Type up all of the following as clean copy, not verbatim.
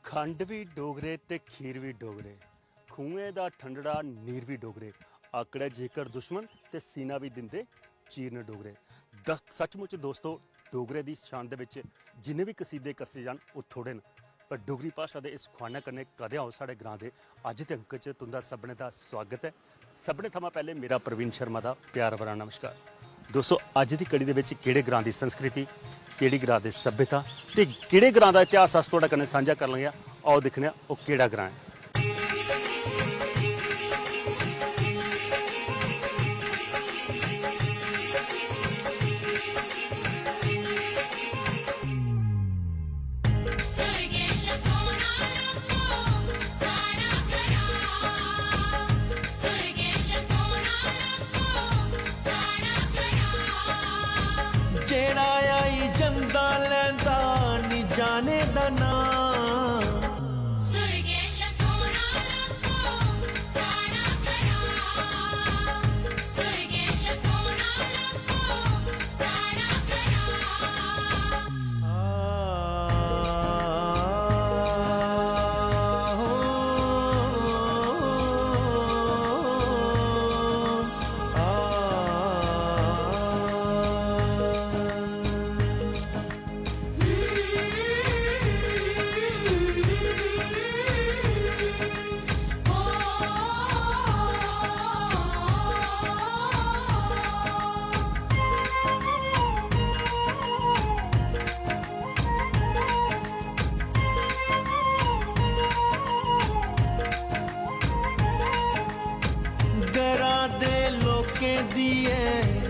खंड भी डोगरे ते खीर भी डोगरे, खूहें दा ठंडड़ा नीर भी डोगरे, आकड़े जेकर दुश्मन ते सीना भी दिंदे चीरन डोगरे। सचमुच दोस्तों डोगरे दी शान दे विच जिन्ने भी कसीदे कसे जान ओह् थोड़े न, पर डोगरी भाशा दे इस खुआने कन्नै कदें आओ साढ़े ग्रां दे अज्ज दे अंक च तुंदा सभनें दा स्वागत है। सभनें थमां पैह्ले मेरा प्रवीण शर्मा दा प्यार भरा नमस्कार। दोस्तों अज्ज दी कड़ी दे विच केह्ड़े ग्रां दी संस्कृति, केह्ड़ी ग्रां दी सभ्यता ते केह्ड़े ग्रां दा इतिहास अस तुहाड़े कन्नै सांझा कर लगे। आओ दिक्खने आं ओह् केह्ड़ा ग्रां है। जेड़ा आई जंदा लैंदा नी जाने दा नां सुरगेश सोना लखो साड़ा करा सुरगेश सोना लखो साड़ा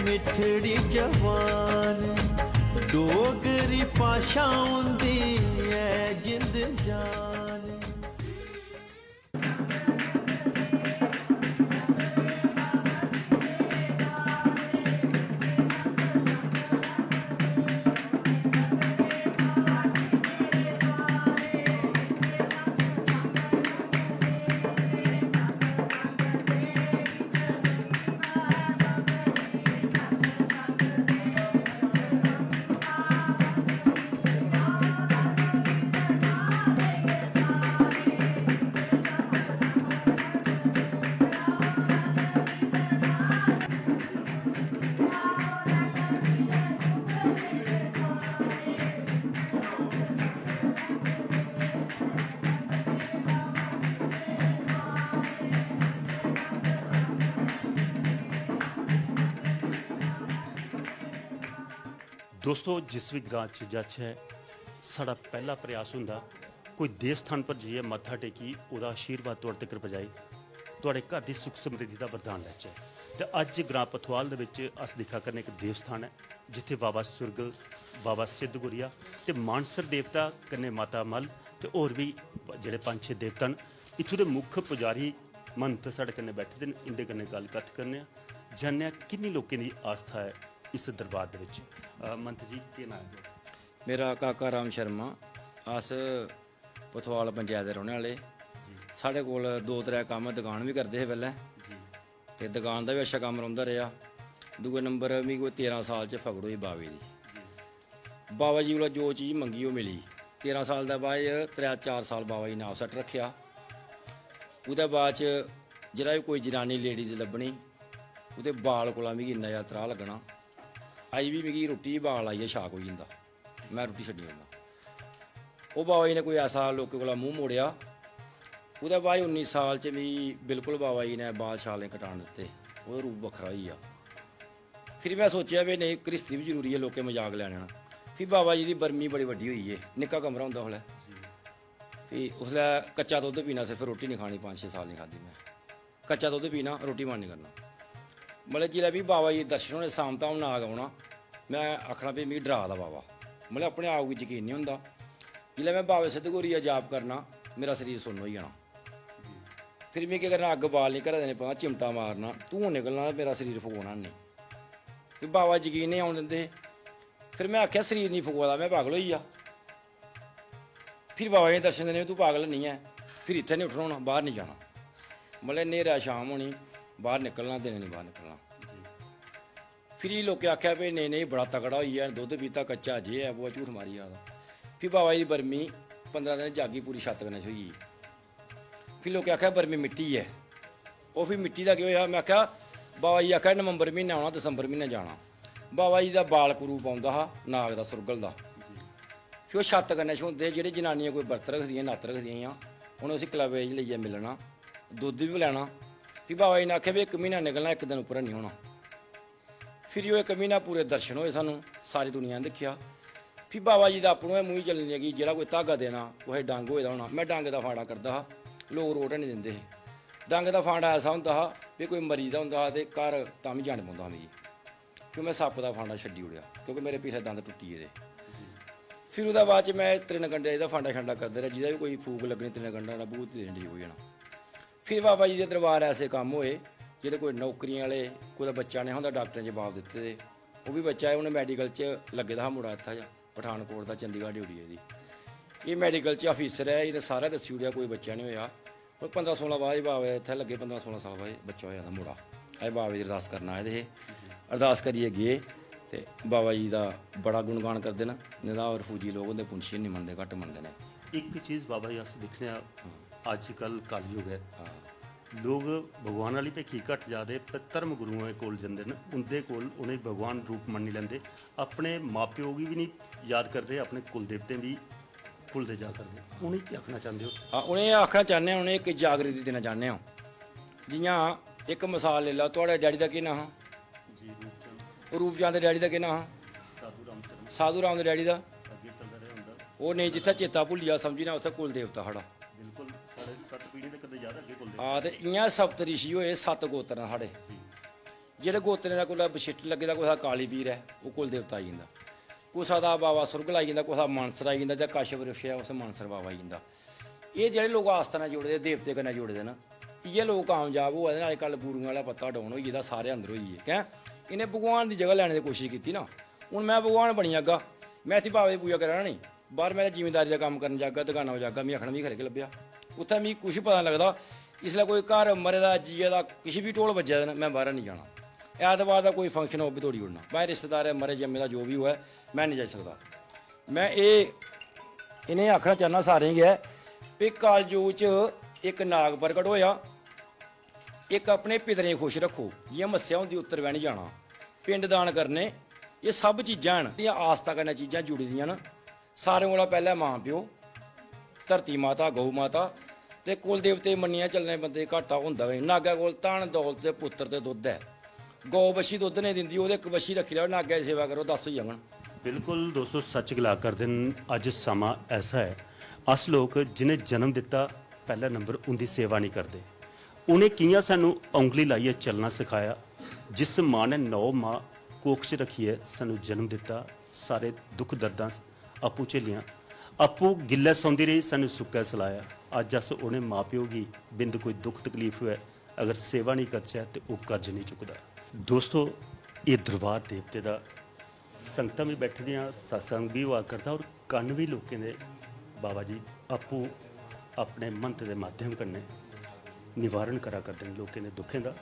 मिठड़ी जवान डोगरी भाशा होंदी है जिंद जान। दोस्तों जिस भी ग्रां च जाचै साढ़ा पहला प्रयास होंदा कोई देव स्थान पर जाइए मत्था टेकी ओह्दा आशीर्वाद तुहाड़े तक पजाई तुहाड़े घर दी सुख समृद्धि दा वरदान लैचै। ते अज्ज ग्रां पथवाल दे विच अस दिक्खा करने एक देव स्थान है जिथे बाबा सुरगल, बाबा सिद्ध गुरिया ते मानसर देवता कन्नै माता मल ते होर भी जेह्ड़े 5-6 देवता न इत्थूं दे मुक्ख पुजारी महंत साढ़े कन्नै बैठे दे न। इंदे कन्नै गल्ल कत्थ करने आं, जानने आं किन्नी लोकें दी आस्था है इस दरबार दे विच। महंत जी केह् नाम है? मेरा काका राम शर्मा, अस पथवाल पंचायत दे रौह्ने आह्ले। साढ़े कोल 2-3 कम्म दुकान भी करदे हे पैह्लें ते दुकान दा भी अच्छा कम्म रौंह्दा रेहा। दूए नंबर मिगी कोई 13 साल च फकड़ होई बाबे दी। बाबा जी कोला जो चीज़ मंगी ओह् मिली। 13 साल दे बाद 3-4 साल बाबा जी नाप सैट्ट रक्खेआ। ओह्दे बाद च जेह्ड़ा बी कोई जनानी लेडीज़ लब्भनी ओह्दे बाल कोला मिगी इन्ना ज्यादा त्राह् लग्गना। अज्ज भी मिगी रुट्टी बाल आइयै शाक होई जंदा, मैं रुट्टी छड्डी ओड़ना। ओह् बाबा जी ने कोई ऐसा लोकें कोला मूंह मोड़ेआ। ओह्दे बाद 19 साल च मिगी बिल्कुल बाबा जी ने बाल शाल कटान दित्ते, ओह्दा रूप बक्खरा होई गेआ। फिर मैं सोचेआ भी नहीं घरिस्ती भी जरूरी है, लोकें मजाक लैने ना। फिर बाबा जी दी बरमी बड़ी बड्डी होई है, निक्का कमरा होंदा उसलै। फ्ही उसलै कच्चा दुद्ध पीना, सिर्फ रोटी नहीं खानी। 5-6 साल नहीं खाद्धी मैं, कच्चा दुद्ध पीना, रोटी मन नहीं करना। मतलब जिसलै भी बाबा जी दर्शन होने सामता हून नाग औना, मैं आखना भी मिगी डरा दा बाबा, मतलब अपने आप गी यकीन नहीं होंदा। जिसलै मैं बाबा सिद्ध गौरिया जाप करना मेरा शरीर सुन्न होई जाना। फिर मिगी केह् करना, अग्ग बालनी, घरै दे पता चिमटा मारना, धूं निकलना, मेरा शरीर फकोना नहीं। फिर बाबा यकीन नहीं आन दिंदे। फिर मैं आख्या शरीर नहीं फकोआ दा, मैं पागल होई गेआ। फिर बाबा जी दर्शन देने, तू पागल नहीं है। फिर इत्थै नहीं उट्ठना होना, बाहर नहीं जाना, मतलब न्हेरा शाम होनी, बाहर निकलना, दिन नहीं बाहर निकलना। फिर लोकें आख्या भाई नहीं नहीं बड़ा तगड़ा होई है, दुद्ध पीता कच्चा, जे है वो झूठ मारी जा। फिर बाबा जी दी बरमी 15 दिन जागी पूरी छत कन्नै छोई। फिर लोकें आखेआ बरमी मिट्टी है। वो फिर मिट्टी का केह् होया, मैं आखेआ बाबा जी आखेआ नवंबर म्हीने आना दसंबर म्हीने जाना। बाबा जी का बाल करूप आउंदा हा नाग दा सुरगल दा। फिर ओह् छत कन्नै छ्होंदे, जेह्ड़ी जनानियां कोई बरत रखदियां नत्त रखदियां हियां, उ'नें उसी क्लबे च लेइयै मिलना, दुद्ध बी लैना। फिर बाबा जी ने आखेआ भी 1 म्हीना निकलना, 1 दिन उप्पर हैनी होना। फिर ओह् 1 म्हीना पूरे दर्शन होए सानूं, सारी दुनिया ने दिक्खेआ। फिर बाबा जी दा अपनों मूंह चलने लगी, जेह्ड़ा कोई धागा देना, कुसै डंग होए दा होना। मैं डंग दा फांडा करदा हा, लोग रोट हैनी दिंदे हे। डंग दा फांडा ऐसा होंदा हा भी कोई मरी दा होंदा हा ते घर तां बी जाना पौंदा हा मिगी। फिर मैं सप्प दा फांडा छड्डी ओड़ेआ, क्योंकि मेरे पिछले दंद टुट्टी गेदे। फिर ओह्दे बाद च मैं त्रिनगंडे दा फांडा छांडा करदा रेहा, जेह्दा बी कोई फूक लग्गनी त्रिनगंडा दा भूत देन ठीक हो जाना। फिर बाबा जी दे दरबार ऐसे कम्म होए जेह्ड़े कोई नौकरियां आह्ले, कुदै बच्चा नेहा होंदा, डाक्टरें जवाब दित्ते दे। ओह् भी बच्चा है, उ'नें मैडिकल च लग्गे दा हा मुड़ा इत्थै जा पठानकोट दा, चंडीगढ़ ड्यूटी एह्दी। एह् मैडिकल च अफीसर है, इन्हें सारा दस्सी ओड़ेआ, कोई बच्चा नहीं होया। कोई 15-16 बाद बाबा इत्थै लग्गे, 15-16 साल बाद बच्चा होया मुड़ा। अस बाबा जी अरदास करन आए दे हे, अरदास करियै गे ते बाबा जी दा बड़ा गुणगान करदे न। नेईं तां फौजी लोग होंदे पुंछी नहीं मनदे, घट्ट मनदे ने। एक चीज़ बाबा जी अस दिक्खने अजकल कलयुग है, लोग भगवान वाली भेखी घट जाते, पर धर्म गुरुओं कोल जंदे न, उंदे कोल उन्हें भगवान रूप मन्नी लैंदे, अपने माँ प्यो गी भी नहीं याद करते, अपने कुल देवतें भी भुलदे जा करदे। उ'नें गी आखना चाहते हो? उ'नें आखना चाहन्ने आं, उ'नें इक जागृति देना चाहन्ने आं। जियां इक मिसाल ले लैओ, थुआढ़े डैडी दा केह् नांऽ हा? जी रूपचंद दे डैडी दा केह् नांऽ हा? साधू राम दे डैडी दा? ओह् नहीं, जित्थै चेता भुल्ली जा समझी ना उत्थै कुल देवता साढ़ा। बिल्कुल, साढ़े 7 पीढ़ी दे कदे याद अग्गे कुल देवता। हां, ते इ'यां सप्त ऋषि होए, 7 गोत्र न साढ़े। जेह्ड़े गोत्रें दा कुदै बशिष्ट लग्गे दा, कुसै दा काली पीर है, ओह् कुल देवता आई जंदा। कुसै दा बाबा सुरगल आई जंदा, कुसै दा मानसर आई जंदा, जां कश्यप ऋषि है उस मानसर बाबा आई जंदा। एह् जेह्ड़े लोग आस्था जुड़े दे, देवते कन्नै जुड़े दे न, इ'यै लोग कामयाब होआ दे न। अजकल गुरुएं आह्ला पत्ता डाउन होई गेदा, सारे अंदर होई गे। कैं? इ'नें भगवान दी जगह लैने दी कोशिश कीती ना। हून मैं भगवान बनी जागा, मैं इत्थै बाबे दी पूजा करा नी, बाहर मैं जिमीदारी दा कम्म करन जागा, दकाना पर जागा, मिगी आखना मिगी खरे के लब्भेआ। उत्थै मिगी कुछ पता नहीं लगदा। इसलै कोई घर मरे दा, जिये दा, किश बी ढोल बज्जे दे न, मैं बाहर नहीं जाना। ऐतवार दा कोई फंक्शन हो भी तोड़ी ओड़ना, भाएं रिश्तेदार मरे जम्मे दा जो भी होऐ, मैं नहीं जाई सकदा। मैं इ'नें आखना चाहना सारें गी भी कलयुग च इक नाग प्रगट होया, इक अपने पितरें गी खुश रक्खो, जि'यां मस्सेआ होंदी उत्तर बैह्नी जाना, पिंड दान करने, एह् सब चीज़ां न जेह्ड़ियां आस्था कन्नै चीज़ां जुड़ी दियां न। सारें कोला पैह्लें मां प्यो, धरती माता, गौ माता ते कुल देवते मन्नियै चलने बंदे घाटा होंदा गै। नागै कोल धन दौलत ते पुत्तर ते दुद्ध है। गौ बच्छी दुद्ध नहीं दिंदी, ओह्दे इक बच्छी रक्खी लैओ, नागै दी सेवा करो, 10 होई जाङन। बिल्कुल दोस्तों, सच गला करदे न। अज समा ऐसा है, अस लोग जिन्हें जन्म दिता पहला नंबर उनकी सेवा नहीं करते। उन्हें कियां सानू औंगली लाइए चलना सिखाया। जिस माँ ने 9 माँ कोख च रखिए सानू जन्म दिता, सारे दुख दर्दां आपूं झेलियां, आपूं गिल्ले सौंदी रही, सानू सुक्कै सलाया। अज अस उन्हें माँ प्यो की बिंद कोई दुख तकलीफ हुए अगर सेवा नहीं करचै तो वह कर्ज नहीं चुकता। दोस्तों, ये दरबार देवते का संगतां भी बैठी दियां, सत्संग भी हुआ करता और कन्न भी लोगों के बाबा जी आपूं अपने मंत्र के माध्यम कन्नै निवारण करा करते हैं लोगों के दुखें का।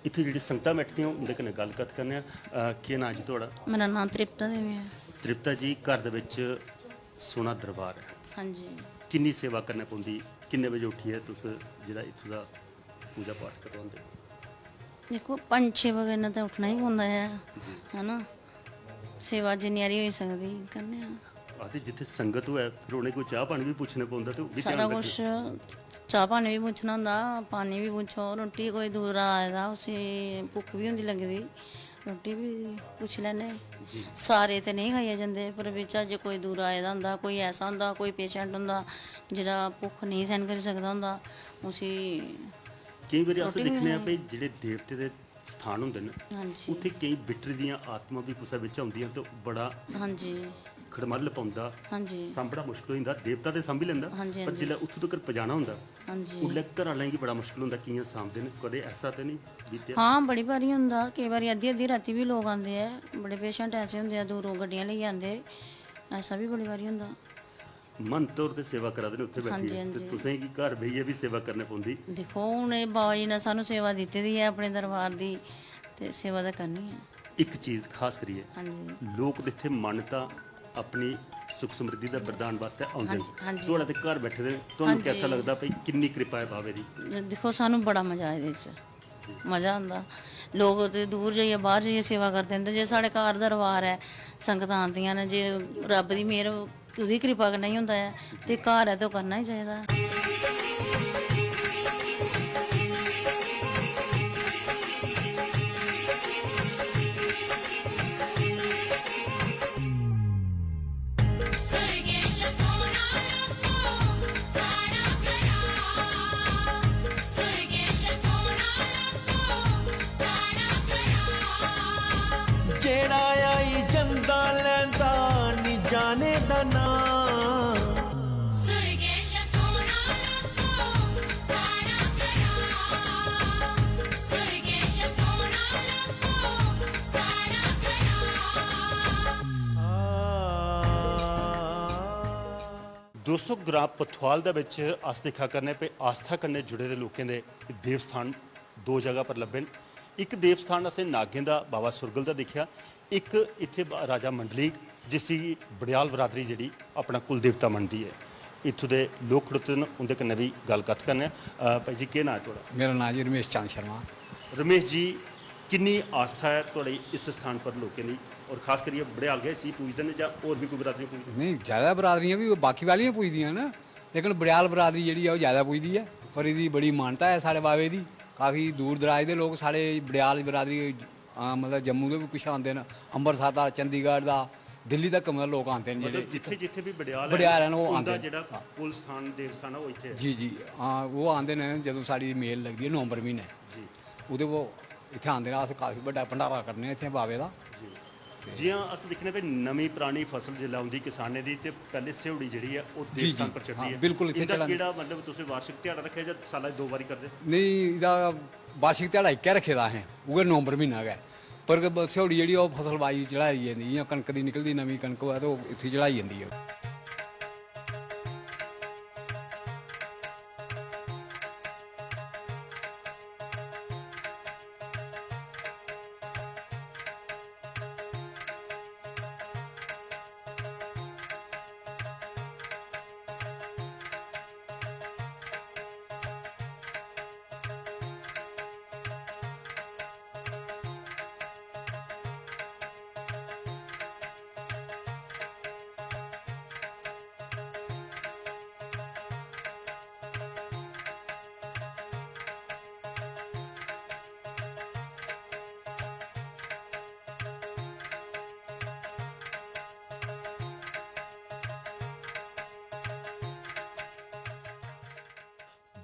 इत्थे जिहड़ी संगतां बैठदियां उंदे कन्नै गलबात करने आ। केह् नाम जी थुआड़ा? मेरा नाम तृप्ता देवी है। तृप्ता जी, घर दे विच सोहना दरबार है, हाँ जी। किन्नी सेवा करनी पौंदी? किन्ने बजे उठिए तुस जिहड़ा इत्थों दा पूजा पाठ करवांदे? देखो 5-6 बजे ने तो उठना ही पौंदा है ना। सेवा जिन्नी हारी होई सकदी करने आ। आखदे जिथे संगत होए फिर उन्हें कोई चाह पानी भी पुछने पौंदा, ते ओह् भी सारा ध्यान कुछ रखदे। चाह पानी भी पुछना होंदा, पानी भी पुछो, रोटी कोई दूर आए दा उसी भुख भी होंदी लगदी, रोटी भी पुछ लैने। सारे ते नहीं खाइए जंदे, पर बिच जे कोई दूर आए दा होंदा, कोई ऐसा होंदा, कोई पेशेंट होंदा जेह्ड़ा भुख नहीं सहन करी सकदा होंदा, उसी केईं बारी अस रोटी भी दिक्खने आं खानी। भई जेह्ड़े देवते दे स्थान होंदे न, हाँ जी, उत्थे केईं बिटरी दियां आत्मा भी कुसै बिच आउंदियां ते बड़ा हाँ जी, खड़मल पौंदा, हाँ जी, साਂभड़ा मुश्कल होई जंदा। देवता ते सांभी लैंदा, हाँ जी, पर हाँ जी, जिल्लै उत्थों तक्कर पजाना होंदा हाँ जी। उल्लै घर आह्लें गी बड़ा मुश्कल होंदा, कि'यां सांभदे न। कदें ऐसा ते नहीं बीतेआ? हाँ, बड़ी बारी होंदा, केई बारी अद्धी राती भी लोग आंदे ऐ, बड़े पेशेंट ऐसे होंदे आ दूरों गड्डियां लेइयै आंदे, ऐसा भी बड़ी बारी होंदा। मन तौर ते सेवा करा दे न उत्थे हाँ जी, बैठिए, हाँ ते जी। तुसें गी घर बेहियै भी सेवा करनी पौंदी। दिक्खो हून एह् बाबा जी ने सानू सेवा दित्ती दी है अपने दरबार दी, ते सेवा तो करनी है। एक चीज़ खास करिए हाँ जी, लोग इत्थे मान्यता अपनी ਸੁਖ ਸਮਰਿੱਧੀ ਦਾ ਪ੍ਰਦਾਨ ਵਾਸਤੇ ਆਉਂਦੇ ਹਾਂਜੀ, ਨੇ ਹਾਂਜੀ। ਤੁਹਾਡੇ ਤੇ ਘਰ ਬੈਠੇ ਨੇ ਤੁਹਾਨੂੰ ਹਾਂਜੀ। ਕਿਹਦਾ ਲੱਗਦਾ ਭਈ ਕਿੰਨੀ ਕਿਰਪਾ ਹੈ ਬਾਬੇ ਦੀ ਦੇਖੋ ਸਾਨੂੰ ਬੜਾ ਮਜ਼ਾ ਇਹਦੇ 'ਚ ਮਜ਼ਾ ਆਉਂਦਾ ਲੋਕ ਤੇ ਦੂਰ ਜਾਈਏ ਬਾਹਰ ਜਾਈਏ ਸੇਵਾ ਕਰਦੇ ਨੇ ਤੇ ਜੇ ਸਾਡੇ ਘਰ ਦਰਬਾਰ ਹੈ ਸੰਗਤਾਂ ਆਉਂਦੀਆਂ ਨੇ ਜੇ ਰੱਬ ਦੀ ਮਿਹਰ ਉਹਦੀ ਕਿਰਪਾ ਕਰਨਾ ਹੀ ਹੁੰਦਾ ਹੈ ਤੇ ਘਰ ਹੈ ਤਾਂ ਉਹ ਕਰਨਾ ਹੀ ਚਾਹੀਦਾ। ਜਿਹੜਾ ਆਈ ਜੰਦਾ ਲੈਂਦਾ ਨੀ ਜਾਣੇ ਦਾ ਨਾਂ ਦੋਸਤੋ ਗ੍ਰਾਮ ਪਥਵਾਲ ਦੇ ਵਿੱਚ ਅਸ ਦਿਖਾ ਕਰਨੇ पे आस्था करने जुड़े दे लोगों के देव स्थान दो जगह पर लभे एक देव स्थान असें नागें दा बाबा सुरगल दा दिखिया एक इत्थे राजा मंडलीक जिसी बड़ियाल बरादरी जिहड़ी अपना कुल देवता मनदी है इत्थों दे लोक खड़ोते न उंदे कन्नै भी गलबात करने भाई जी केह् नाम है तुहाड़ा मेरा नाम जी रमेश चंद शर्मा। रमेश जी किन्नी आस्था है तुहाड़ी इस स्थान पर लोगों की और खास करिए बड़ियाल गए सी पूजते हैं या होर भी कोई बरादरी पूजते नहीं ज़्यादा बरादरियां भी बाकी वालियां पुजदियां ना लेकिन बड़ियाल बरादरी जी है ज़्यादा पुजदी है पर इसकी बड़ी मानता है साढ़े बाबे की काफ़ी दूर दराज के लोग साढ़े बड़ियाल बरादरी मतलब जम्मू के भी कुछ आते हैं अमृतसर का चंडीगढ़ का दिल्ली तक मतलब लोग आते हैं मतलब जिथे जिथे भी बड़ियाल बड़ियाल हैं वो उनदा आते जिहड़ा कुल स्थान देव स्थान है वो इत्थे है जी जी हाँ वो आते हैं जो साड़ी मेल लगती है नवंबर महीने जी वो इतने आते हैं अस काफ़ी बड़ा भंडारा करने इतने बाबे का जी हाँ अस दिखने पे नवी पुरानी फसल जिल्लै आउंदी किसाने दी ते पहले स्योड़ी जिहड़ी है वो जी, देव स्थान जी, पर चढ़दी हाँ, है बिल्कुल इत्थे इंदा चढ़ांदे। केड़ा मतलब तुसीं वार्षिक ध्याड़ा रखेआ जां साला 2 बारी करदे नहीं इहदा वार्षिक ध्याड़ा इक्कै रखे दा असें उ'ऐ नवंबर म्हीना गै पर स्योड़ी जेह्ड़ी ओह् फसल बाई चढ़ाई जंदी जि'यां कनक दी निकलदी नमीं कनक होऐ ते ओह् इत्थै चढ़ाई जंदी ऐ।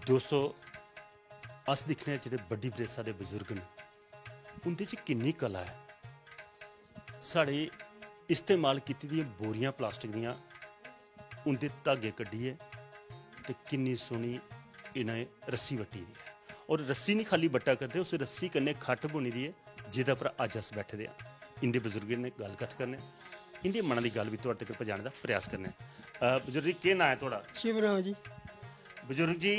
दोस्तों अस दिखने जेह्ड़े बड्डी बरेसा दे बजुर्ग न उंदे च किन्नी कला है साढ़े इस्तेमाल कीती दियां बोरियां प्लास्टिक दियां उंदे धागे कड्ढिए ते किन्नी सोहनी इन्हें रस्सी बट्टी दी है और रस्सी नहीं खाली बट्टा करते उस रस्सी कन्नै खट्ट बुनी दी है जेह्दे पर अज्ज अस बैठे दे आं इंदे बजुर्गें ने गल्लबात करने इंदे मना दी गल्ल भी तुहाडे तक पजाने दा प्रयास करने बजुर्ग जी केह् नाम है तुहाड़ा शिवराम जी बजुर्ग जी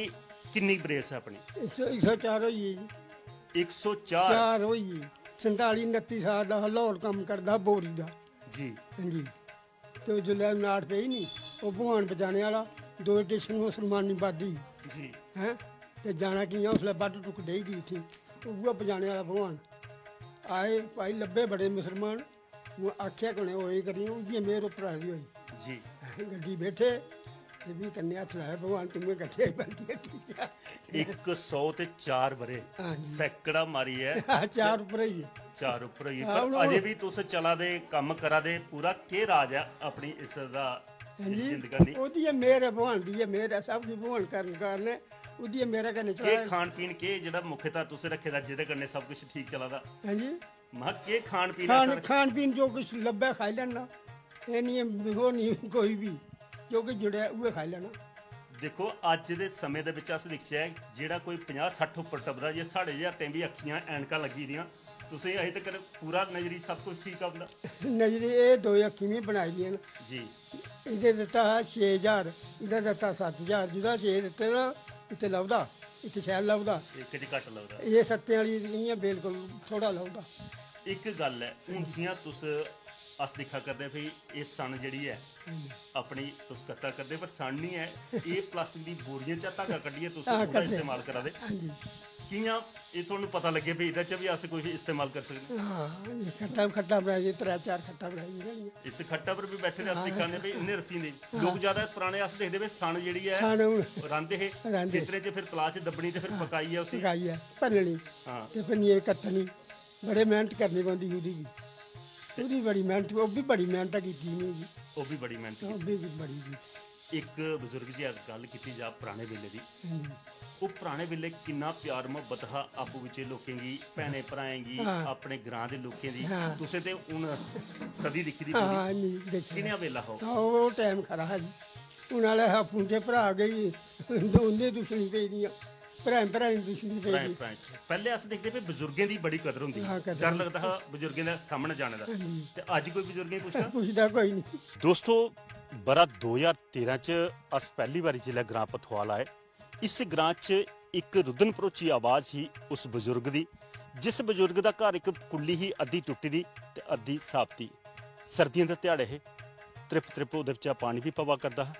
किन्नी बरेस है अपनी 104 होई जी 104 4 होई जी 47 29 साल ਦਾ ਲਾਹੌਰ ਕੰਮ ਕਰਦਾ ਬੋਰੀ ਦਾ जी ਹਾਂਜੀ ਤੇ ਉਹ ਜਦੋਂ ਨਾੜ ਪਈ ਨਹੀਂ ਉਹ ਭਗਵਾਨ ਬਚਾਣੇ ਵਾਲਾ ਦੋ ਸਟੇਸ਼ਨ ਮੁਸਲਮਾਨੀ ਬਾਦੀ जी ਹੈ ਤੇ ਜਾਣਾ ਕੀ ਆ ਉਸਲੇ ਵੱਢ ਟੁੱਕ ਡਈ ਦੀ ਉੱਠੀ ਉਹ ਬਚਾਣੇ ਵਾਲਾ ਭਗਵਾਨ ਆਏ ਭਾਈ ਲੱਭੇ ਬੜੇ ਮੁਸਲਮਾਨ ਉਹ ਆਖਿਆ ਕੋਨੇ ਹੋਏ ਕਰੀ ਉਹਦੀ ਮੇਰ ਉੱਪਰ ਆ ਗਈ ਹੋਈ जी ਗੱਡੀ ਬੈਠੇ ਤੇ ਵੀ ਕੰਨਿਆ ਚਲਾਇਆ ਭਗਵਾਨ ਤੁਮੇ ਇਕੱਠੇ ਬੰਦੀਆਂ ਕੀਤੀਆਂ 104 बरे ਹਾਂਜੀ। सैकड़ा मारी है ਚਾਰ ਉੱਪਰ ਹੀ ਹੈ। 4 ऊपर ही हाँ, पर उन्होंने- अजे भी तुस चला दे कम करा दे पूरा के राज है अपनी इस दा ਹਾਂਜੀ जिंदगानी ਉਹਦੀ ਹੈ ਮੇਰ ਹੈ ਭਗਵਾਨ ਦੀ ਹੈ ਮੇਰ ਹੈ ਸਭ ਕੁਝ ਭਗਵਾਨ ਕਰਨ ਕਾਰਨ ਹੈ ਉਹਦੀ ਹੈ ਮੇਰਾ ਕਹਿੰਦੇ के ਚਲਾਇਆ खान पीन के जेड़ा मुख्यता तुस रखे दा जेदे कन्ने सब कुछ ठीक चला दा ਹਾਂਜੀ मां के खान पीन है ਖਾਣ सर ਖਾਣ ਪੀਣ ਜੋ ਕੁਝ ਲੱਭਿਆ ਖਾਈ ਲੈਣਾ ਇਹ ਨਹੀਂ ਹੈ ਹੋ ਨਹੀਂ ਕੋਈ ਵੀ ਜੋ ਕਿ ਜੁੜਿਆ ਉਹ ਖਾਈ ਲੈਣਾ देखो ਅੱਜ ਦੇ ਸਮੇਂ ਦੇ ਵਿੱਚ ਅਸ ਦੇਖਿਆ ਹੈ ਜਿਹੜਾ ਕੋਈ 50 60 ਉੱਪਰ ਟੱਪਦਾ ਜੇ ਸਾਡੇ ਜਿਹਾ ਟੈਂਬੀ ਅੱਖੀਆਂ ਐਨਕਾਂ ਲੱਗੀ ਦੀਆਂ ਤੁਸੀਂ ਅਜੇ ਤੱਕ ਪੂਰਾ ਨਜ਼ਰੀ ਸਭ ਕੁਝ ਠੀਕ ਆਉਂਦਾ ਨਜ਼ਰੀ ਇਹ ਦੋ ਅੱਖੀਂ ਵੀ ਬਣਾਈ ਦੀਆਂ ਨੇ ਜੀ ਇਹਦੇ ਦਿੱਤਾ 6000 ਇਹਦਾ ਦਿੱਤਾ 7000 ਜਿਹਦਾ 6 ਦਿੱਤੇ ਨਾ ਇੱਥੇ ਲੱਭਦਾ ਇੱਥੇ ਸ਼ਹਿਰ ਲੱਭਦਾ ਇੱਕ ਜੀ ਘੱਟ ਲੱਗਦਾ ਇਹ ਸੱਤੇ ਵਾਲੀ ਨਹੀਂ ਹੈ ਬਿਲਕੁਲ ਥੋੜਾ ਲੱਭਦਾ ਇੱਕ ਗੱਲ ਹੈ ਹੁਣ ਜੀਆਂ ਤੁਸ अस दिखा करदे भई ये सन जेह्ड़ी है अपनी तुस कत्ता करदे पर सन नहीं है ये प्लास्टिक दी बोरियां चा धागा कड्ढियै तुस ओह्दा इस्तेमाल करा दे ਹਾਂਜੀ कि'यां ये तुहानूं पता लग्गे भई एह्दे च भी अस कोई इस्तेमाल कर सकदे ਹਾਂ ਇਹ ਖੱਟਾ ਬਣਾਈਏ 3-4 ਖੱਟਾ ਬਣਾਈਏ ਜਿਹੜੀ इस खट्टा पर भी बैठे दे अस दिक्खा ने भई इन्ने रस्सी ने लोक ज्यादा पुराने अस देखदे भई सन जेह्ड़ी है ਸਣ ਹੁਣ रांदे हे रांह्दे। खेतरें च फिर तलाऽ च दब्बनी ते फिर पकाई है उसी ਸਕਾਈ ਹੈ ਭੰਨਣੀ ਹਾਂ ਤੇ ਫਿਰ ਨੀਂਹ ਕੱਤਣੀ ਬੜੇ ਮਿਹਨਤ ਕਰਨੀ ਪੈਂਦੀ ਉਹਦੀ ਬੜੀ ਮਿਹਨਤ ਉਹ ਵੀ ਬੜੀ ਮਿਹਨਤ ਕੀਤੀ ਨਹੀਂ ਜੀ ਉਹ ਵੀ ਬੜੀ ਮਿਹਨਤ ਉਹ ਵੀ ਬੜੀ ਕੀਤੀ ਇੱਕ ਬਜ਼ੁਰਗ ਜੀ ਗੱਲ ਕੀਤੀ ਜਾ ਪੁਰਾਣੇ ਵੇਲੇ ਦੀ ਹਾਂਜੀ ਉਹ ਪੁਰਾਣੇ ਵੇਲੇ ਕਿੰਨਾ ਪਿਆਰ ਮੁਹੱਬਤ ਹਾ ਆਪੂ ਵਿੱਚ ਲੋਕਾਂ ਦੀ ਭੈਣੇ ਭਰਾਵਾਂ ਦੀ ਹਾਂ। ਆਪਣੇ ਗ੍ਰਾਂ ਦੇ ਲੋਕਾਂ ਦੀ ਹਾਂ। ਤੁਸੀਂ ਤੇ ਹੁਣ ਸਦੀ ਦੇਖੀ ਦੀ ਹਾਂ ਨਹੀਂ ਦੇਖਿਆ ਕਿੰਨਾ ਵੇਲਾ ਹੋ ਉਹ ਟਾਈਮ ਖਰਾ ਹੈ ਜੀ ਉਹਨਾਂ ਵਾਲੇ ਹਾਪੂ ਤੇ ਭਰਾ ਗਈ ਉਹਨੇ ਦੁਸ਼ਮਣੀ ਪਈ ਦੀਆਂ ਭਰਾ ਦੀ ਦੁਸ਼ਮਣੀ ਪਈ ਭਰਾਏ ਦੀ ਭਰਾਏ ਚ ਪਹਿਲੇ ਅਸੀਂ ਦੇਖਦੇ ਪਏ ਬਜ਼ੁਰਗਾਂ ਦੀ ਬੜੀ ਕਦਰ ਹੁੰਦੀ ਹਾਂ, ਕਦਰ ਡਰ ਲੱਗਦਾ ਹਾ ਬਜ਼ੁਰਗਾਂ ਦੇ ਸਾਹਮਣੇ ਜਾਣ ਦਾ ਹਾਂਜੀ। ਤੇ ਅੱਜ ਕੋਈ ਬਜ਼ੁਰਗ ਨਹੀਂ ਪੁੱਛਦਾ ਪੁੱਛਦਾ ਕੋਈ ਨਹੀਂ ਦੋਸਤੋ ਬਰਾ 2013 ਚ ਅਸ ਪਹਿਲੀ ਵਾਰੀ ਜ਼ਿਲ੍ਹਾ ਗ੍ਰਾਂ ਪਥਵਾਲ ਆਏ ਇਸ ਗ੍ਰਾਂ ਚ ਇੱਕ ਰੁਦਨ ਭਰੋਚੀ ਆਵਾਜ਼ ਸੀ ਉਸ ਬਜ਼ੁਰਗ ਦੀ ਜਿਸ ਬਜ਼ੁਰਗ ਦਾ ਘਰ ਇੱਕ ਕੁੱਲੀ ਹੀ ਅੱਧੀ ਟੁੱਟੀ ਦੀ ਤੇ ਅੱਧੀ ਸਾਬਤੀ ਸਰਦੀਆਂ ਦਾ ਦਿਹਾੜੇ ਇਹ ਤ੍ਰਿਪ ਉਹਦੇ ਵਿੱਚ ਪਾਣੀ ਵੀ ਪਵਾ ਕਰਦਾ ਹੈ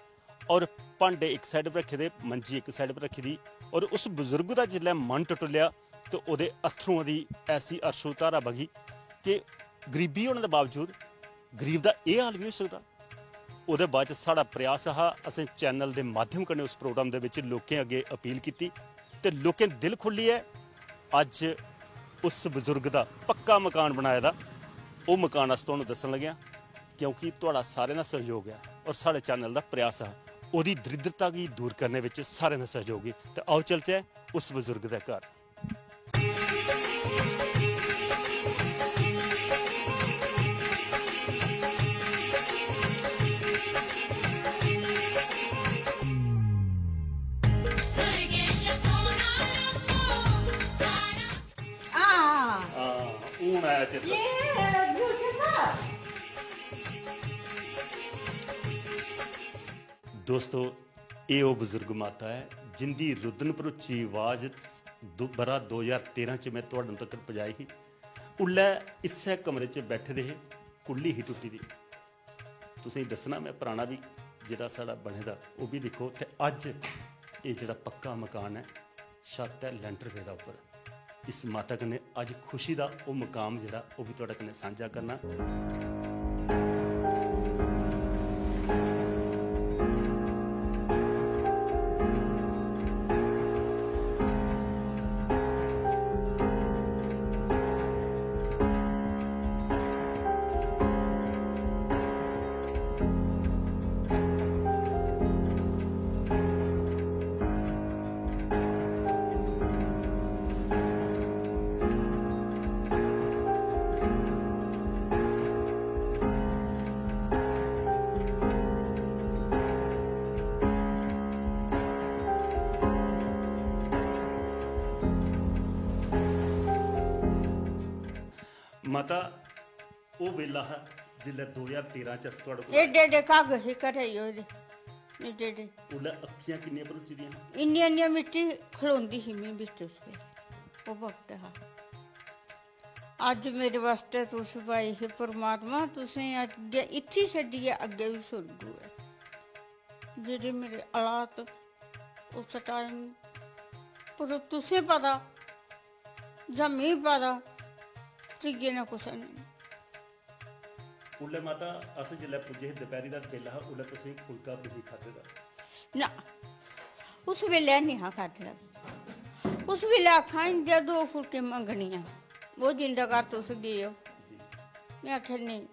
ਔਰ ਭਾਂਡੇ ਇੱਕ ਸਾਈਡ 'ਤੇ ਰੱਖੇ ਦੇ ਮੰਜੀ ਇੱਕ ਸਾਈਡ 'ਤੇ ਰੱਖੀ ਦੀ ਔਰ ਉਸ ਬਜ਼ੁਰਗ ਦਾ ਜਿੱਲੇ ਮਨ ਟੁੱਟਿਆ ਤੇ ਉਹਦੇ ਅਥਰੂਆਂ ਦੀ ਐਸੀ ਅਰਸ਼ੋ ਧਾਰਾ ਵਗੀ ਕਿ ਗਰੀਬੀ ਹੋਣ ਦੇ ਬਾਵਜੂਦ ਗਰੀਬ ਦਾ ਇਹ ਹਾਲ ਵੀ ਹੋ ਸਕਦਾ ਉਹਦੇ ਬਾਅਦ 'ਚ ਸਾਡਾ ਪ੍ਰयास ਆ ਅਸੀਂ ਚੈਨਲ ਦੇ ਮਾਧਿਅਮ ਕਨੇ ਉਸ ਪ੍ਰੋਗਰਾਮ ਦੇ ਵਿੱਚ ਲੋਕਾਂ ਅੱਗੇ ਅਪੀਲ ਕੀਤੀ ਤੇ ਲੋਕਾਂ ਦਿਲ ਖੁੱਲੀ ਹੈ ਅੱਜ ਉਸ ਬਜ਼ੁਰਗ ਦਾ ਪੱਕਾ ਮਕਾਨ ਬਣਾਇਆ ਦਾ ਉਹ ਮਕਾਨ ਅਸ ਤੁਹਾਨੂੰ ਦੱਸਣ ਲੱਗਿਆ ਕਿਉਂਕਿ ਤੁਹਾਡਾ ਸਾਰਿਆਂ ਦਾ ਸਹਿਯੋਗ ਹੈ ਔਰ ਸਾਡੇ ਚੈਨਲ ਦਾ ਪ੍ਰयास ਆ ਉਹਦੀ ਦਰਿਦਰਤਾ ਕੀ ਦੂਰ ਕਰਨੇ ਵਿੱਚ ਸਾਰਿਆਂ ਦਾ ਸਹਿਯੋਗ ਹੈ ਤੇ ਆਓ ਚਲਦੇ ਉਸ ਬਜ਼ੁਰਗ ਦੇ ਘਰ ਹੁਣ ਆਇਆ ਚਿੱਤ ਦੋਸਤੋ ਇਹ ਉਹ ਬਜ਼ੁਰਗ ਮਾਤਾ ਹੈ ਜਿੰਦੀ ਰੁਦਨ ਭਰੋਚੀ ਆਵਾਜ਼ ਬਰਾ 2013 ਚ ਮੈਂ ਤੁਹਾਡੇ ਤੱਕ ਪਹੁੰਚਾਈ ਸੀ ਉੱਲੇ ਇਸੇ ਕਮਰੇ 'ਚ ਬੈਠੇ ਦੇ ਕੁੱਲੀ ਹੀ ਟੁੱਟੀ ਦੀ ਤੁਸੀਂ ਦੱਸਣਾ ਮੈਂ ਪੁਰਾਣਾ ਵੀ ਜਿਹੜਾ ਸਾਡਾ ਬਣੇ ਦਾ ਉਹ ਵੀ ਦੇਖੋ ਤੇ ਅੱਜ ਇਹ ਜਿਹੜਾ ਪੱਕਾ ਮਕਾਨ ਹੈ ਛੱਤ ਹੈ ਲੈਂਟਰ ਵੇ ਦਾ ਉੱਪਰ ਇਸ ਮਾਤਾ ਕਨੇ ਅੱਜ ਖੁਸ਼ੀ ਦਾ ਉਹ ਮੁਕਾਮ ਜਿਹੜਾ ਉਹ ਵੀ ਤੁਹਾਡੇ ਕਨੇ ਸਾਂਝਾ ਕਰਨਾ ਮਾਤਾ ਉਹ ਵੇਲਾ ਹੈ ਜਿੱਲੇ 2013 ਚ ਅਸੀਂ ਤੁਹਾਡੇ ਕੋਲ ਏਡੇ ਕਾਗਜ਼ ਹੀ ਘਰੇ ਉਹਦੇ ਏਡੇ ਉਹਲੇ ਅੱਖੀਆਂ ਕਿੰਨੀਆਂ ਭਰੋਚੀ ਦੀਆਂ ਇੰਨੀ ਮਿੱਟੀ ਖਲੋਂਦੀ ਸੀ ਮੈਂ ਵਿੱਚ ਉਸਕੇ ਉਹ ਵਕਤ ਹੈ ਅੱਜ ਮੇਰੇ ਵਾਸਤੇ ਤੁਸੀਂ ਭਾਈ ਹੈ ਪਰਮਾਤਮਾ ਤੁਸੀਂ ਅੱਗੇ ਇੱਥੇ ਛੱਡੀਏ ਅੱਗੇ ਵੀ ਸੁਣੂ ਹੈ ਜਿਹੜੇ ਮੇਰੇ ਹਾਲਾਤ ਉਸ ਟਾਈਮ ਪਰ ਤੁਸੀਂ ਪਤਾ ਜਮੀ ਪਤਾ ਟਿੱਗੇ ਨਾ ਕੁਛ ਨਹੀਂ ਉਹਲੇ ਮਾਤਾ ਅਸੀਂ ਜਿੱਲੇ ਪੁੱਜੇ ਦੁਪਹਿਰੀ ਦਾ ਵੇਲਾ ਹੈ ਉਹਲੇ ਤੁਸੀਂ ਫੁਲਕਾ ਵੀ ਖਾਦੇ ਦਾ ਨਾ ਉਸ ਵੇਲੇ ਨਹੀਂ ਹਾਂ ਖਾਧਾ ਉਸ ਵੇਲੇ ਆਖਾਂ ਜੇ ਦੋ ਫੁਲਕੇ ਮੰਗਣੀਆਂ ਉਹ ਜਿੰਦਾ ਕਰ ਤੁਸੀਂ ਦਿਓ ਮੈਂ ਆਖਿਆ ਨਹੀਂ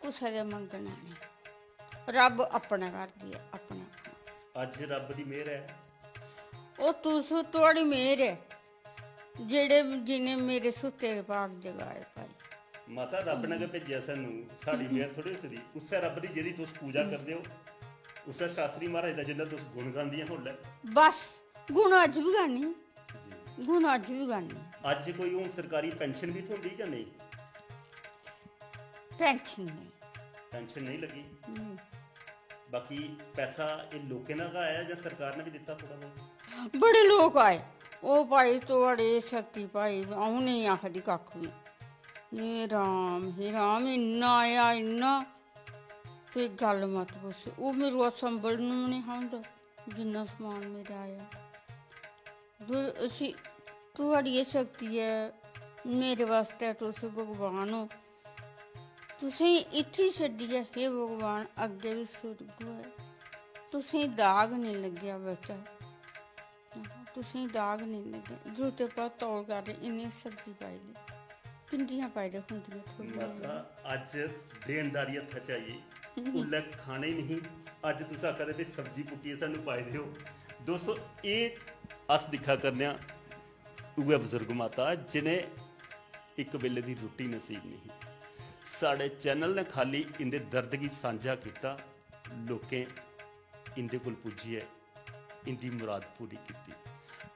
ਕੁਛ ਦੇ ਮੰਗਣਾ ਨਹੀਂ ਰੱਬ ਆਪਣਾ ਕਰਦੀ ਹੈ ਆਪਣਾ ਅੱਜ ਰੱਬ ਦੀ ਮਿਹਰ ਹੈ ਉਹ ਤੁਸੀਂ ਤੁਹਾਡੀ ਮਿਹਰ ਹੈ ਜਿਹੜੇ ਜਿਹਨੇ ਮੇਰੇ ਸੁੱਤੇ ਪਾਕ ਜਗਾਏ ਭਾਈ ਮਾਤਾ ਰੱਬ ਨੇ ਕਿ ਭੇਜਿਆ ਸਾਨੂੰ ਸਾਡੀ ਮਿਹਰ ਥੋੜੀ ਸੀ ਉਸੇ ਰੱਬ ਦੀ ਜਿਹਦੀ ਤੁਸੀਂ ਪੂਜਾ ਕਰਦੇ ਹੋ ਉਸੇ ਸ਼ਾਸਤਰੀ ਮਹਾਰਾਜ ਦਾ ਜਿੰਦਾ ਤੁਸੀਂ ਗੁਣ ਗਾਉਂਦੀਆਂ ਹੁਣ ਲੈ ਬਸ ਗੁਣ ਅੱਜ ਵੀ ਗਾਣੀ ਗੁਣ ਅੱਜ ਵੀ ਗਾਣੀ ਅੱਜ ਕੋਈ ਹੁਣ ਸਰਕਾਰੀ ਪੈਨਸ਼ਨ ਵੀ ਹੁੰਦੀ ਜਾਂ ਨਹੀਂ ਪੈਨਸ਼ਨ ਨਹੀਂ ਪੈਨਸ਼ਨ ਨਹੀਂ ਲੱਗੀ ਬਾਕੀ ਪੈਸਾ ਇਹ ਲੋਕਾਂ ਦਾ ਆਇਆ ਜਾਂ ਸਰਕਾਰ ਨੇ ਵੀ ਦਿੱਤਾ ਥੋੜਾ ਬਹੁਤ ਬੜੇ ਲੋਕ ਆਏ ਉਹ ਭਾਈ ਤੁਹਾਡੇ ਸ਼ਕਤੀ ਭਾਈ ਆਉਂ ਨਹੀਂ ਆਖਦੀ ਕੱਖ ਵੀ ਇਹ ਰਾਮ ਇੰਨਾ ਆਇਆ ਇੰਨਾ ਤੇ ਗੱਲ ਮਤ ਪੁੱਛ। ਉਹ ਮੇਰੇ ਸੰਭਲ ਨੂੰ ਨਹੀਂ ਹੁੰਦਾ ਜਿੰਨਾ ਸਮਾਨ ਮੇਰਾ ਆਇਆ। ਅਸੀਂ ਤੁਹਾਡੀ ਇਹ ਸ਼ਕਤੀ ਹੈ ਮੇਰੇ ਵਾਸਤੇ, ਤੁਸੀਂ ਭਗਵਾਨ ਹੋ। ਤੁਸੀਂ ਇੱਥੇ ਛੱਡੀ ਹੈ ਹੇ ਭਗਵਾਨ, ਅੱਗੇ ਵੀ ਸੁਰਗ ਹੈ। ਤੁਸੀਂ ਦਾਗ ਨਹੀਂ ਲੱਗਿਆ ਬੱਚਾ, ਤੁਸੀਂ ਦਾਗ ਨਹੀਂ ਲੱਗਿਆ। ਜੋ ਤੇ ਪਾ ਤੌਲ ਕਰ ਇੰਨੀ ਸਬਜ਼ੀ ਪਾਈ ਦੀ, ਪਿੰਡੀਆਂ ਪਾਈ ਦੇ ਹੁੰਦੀਆਂ ਥੋੜ੍ਹੀਆਂ। ਮਾਤਾ ਅੱਜ ਦੇਣਦਾਰੀ ਹੱਥਾਂ ਚ ਆਈ, ਉੱਲੇ ਖਾਣੇ ਨਹੀਂ। ਅੱਜ ਤੁਸੀਂ ਆਖਦੇ ਵੀ ਸਬਜ਼ੀ ਪੁੱਟੀ ਸਾਨੂੰ ਪਾਈ ਦਿਓ। ਦੋਸਤੋ ਇਹ ਅਸ ਦਿਖਾ ਕਰਨਿਆ ਉਹ ਬਜ਼ੁਰਗ ਮਾਤਾ ਜਿਨੇ ਇੱਕ ਵੇਲੇ ਦੀ ਰੋਟੀ ਨਸੀਬ ਨਹੀਂ। ਸਾਡੇ ਚੈਨਲ ਨੇ ਖਾਲੀ ਇੰਦੇ ਦਰਦ ਕੀ ਸਾਂਝਾ ਕੀਤਾ, ਲੋकें इंदे कोल पुज्जिए इंदी मुराद पूरी की।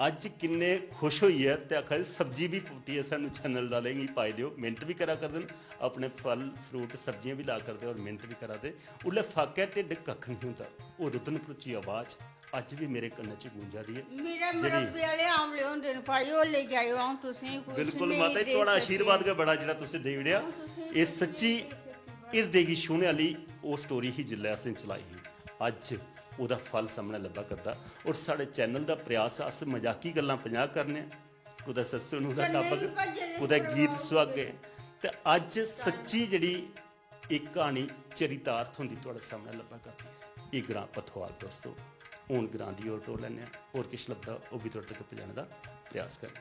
अज किन्ने खुश होई है ते आखा सब्जी भी पुट्टी है सानू चैनल वाले ही पाई दिओ। मिहनत भी करा कर देन, अपने फल फ्रूट सब्जियां भी ला कर दे और मिहनत भी करा दे। उल्ले फाके ढिड कख नहीं होंदा। वो रुदन पुची आवाज़ अज भी मेरे कन्ने च गूंजा दी है। मेरा मुरब्बे वाले आमले होंदे ने भाई, ओ ले जाओ आऊं तुसें कुछ बिल्कुल नहीं माता दे थोड़ा सके। आशीर्वाद का बड़ा जिहड़ा तुसीं दे विड़िया। ये सच्ची हिरदे गी छूने वाली वो स्टोरी ही जिल्ले असें चलाई ही, अज ਉਹਦਾ ਫਲ ਸਾਹਮਣੇ ਲੱਭਾ ਕਰਦਾ। ਔਰ ਸਾਡੇ ਚੈਨਲ ਦਾ ਪ੍ਰयास ਅਸ ਮਜ਼ਾਕੀ ਗੱਲਾਂ 50 ਕਰਨੇ, ਕੁਦਾ ਸੱਸੂ ਨੂੰ ਦਾ ਟਾਪਕ, ਕੁਦਾ ਗੀਤ ਸੁਹਾਗੇ, ਤੇ ਅੱਜ ਸੱਚੀ ਜਿਹੜੀ ਇੱਕ ਕਹਾਣੀ ਚਰਿਤਾਰਥ ਹੁੰਦੀ ਤੁਹਾਡੇ ਸਾਹਮਣੇ ਲੱਭਾ ਕਰਦੀ ਹੈ। ਇਹ ਗ੍ਰਾਂ ਪਥਵਾਲ ਦੋਸਤੋ, ਹੁਣ ਗ੍ਰਾਂ ਦੀ ਹੋਰ ਟੋ ਲੈਂਦੇ ਹਾਂ, ਹੋਰ ਕਿਛ ਲੱਭਦਾ ਉਹ ਵੀ ਤੁਹਾਡੇ ਤੱਕ ਪਹੁੰਚਾਉਣ ਦਾ ਪ੍ਰयास ਕਰਨਾ।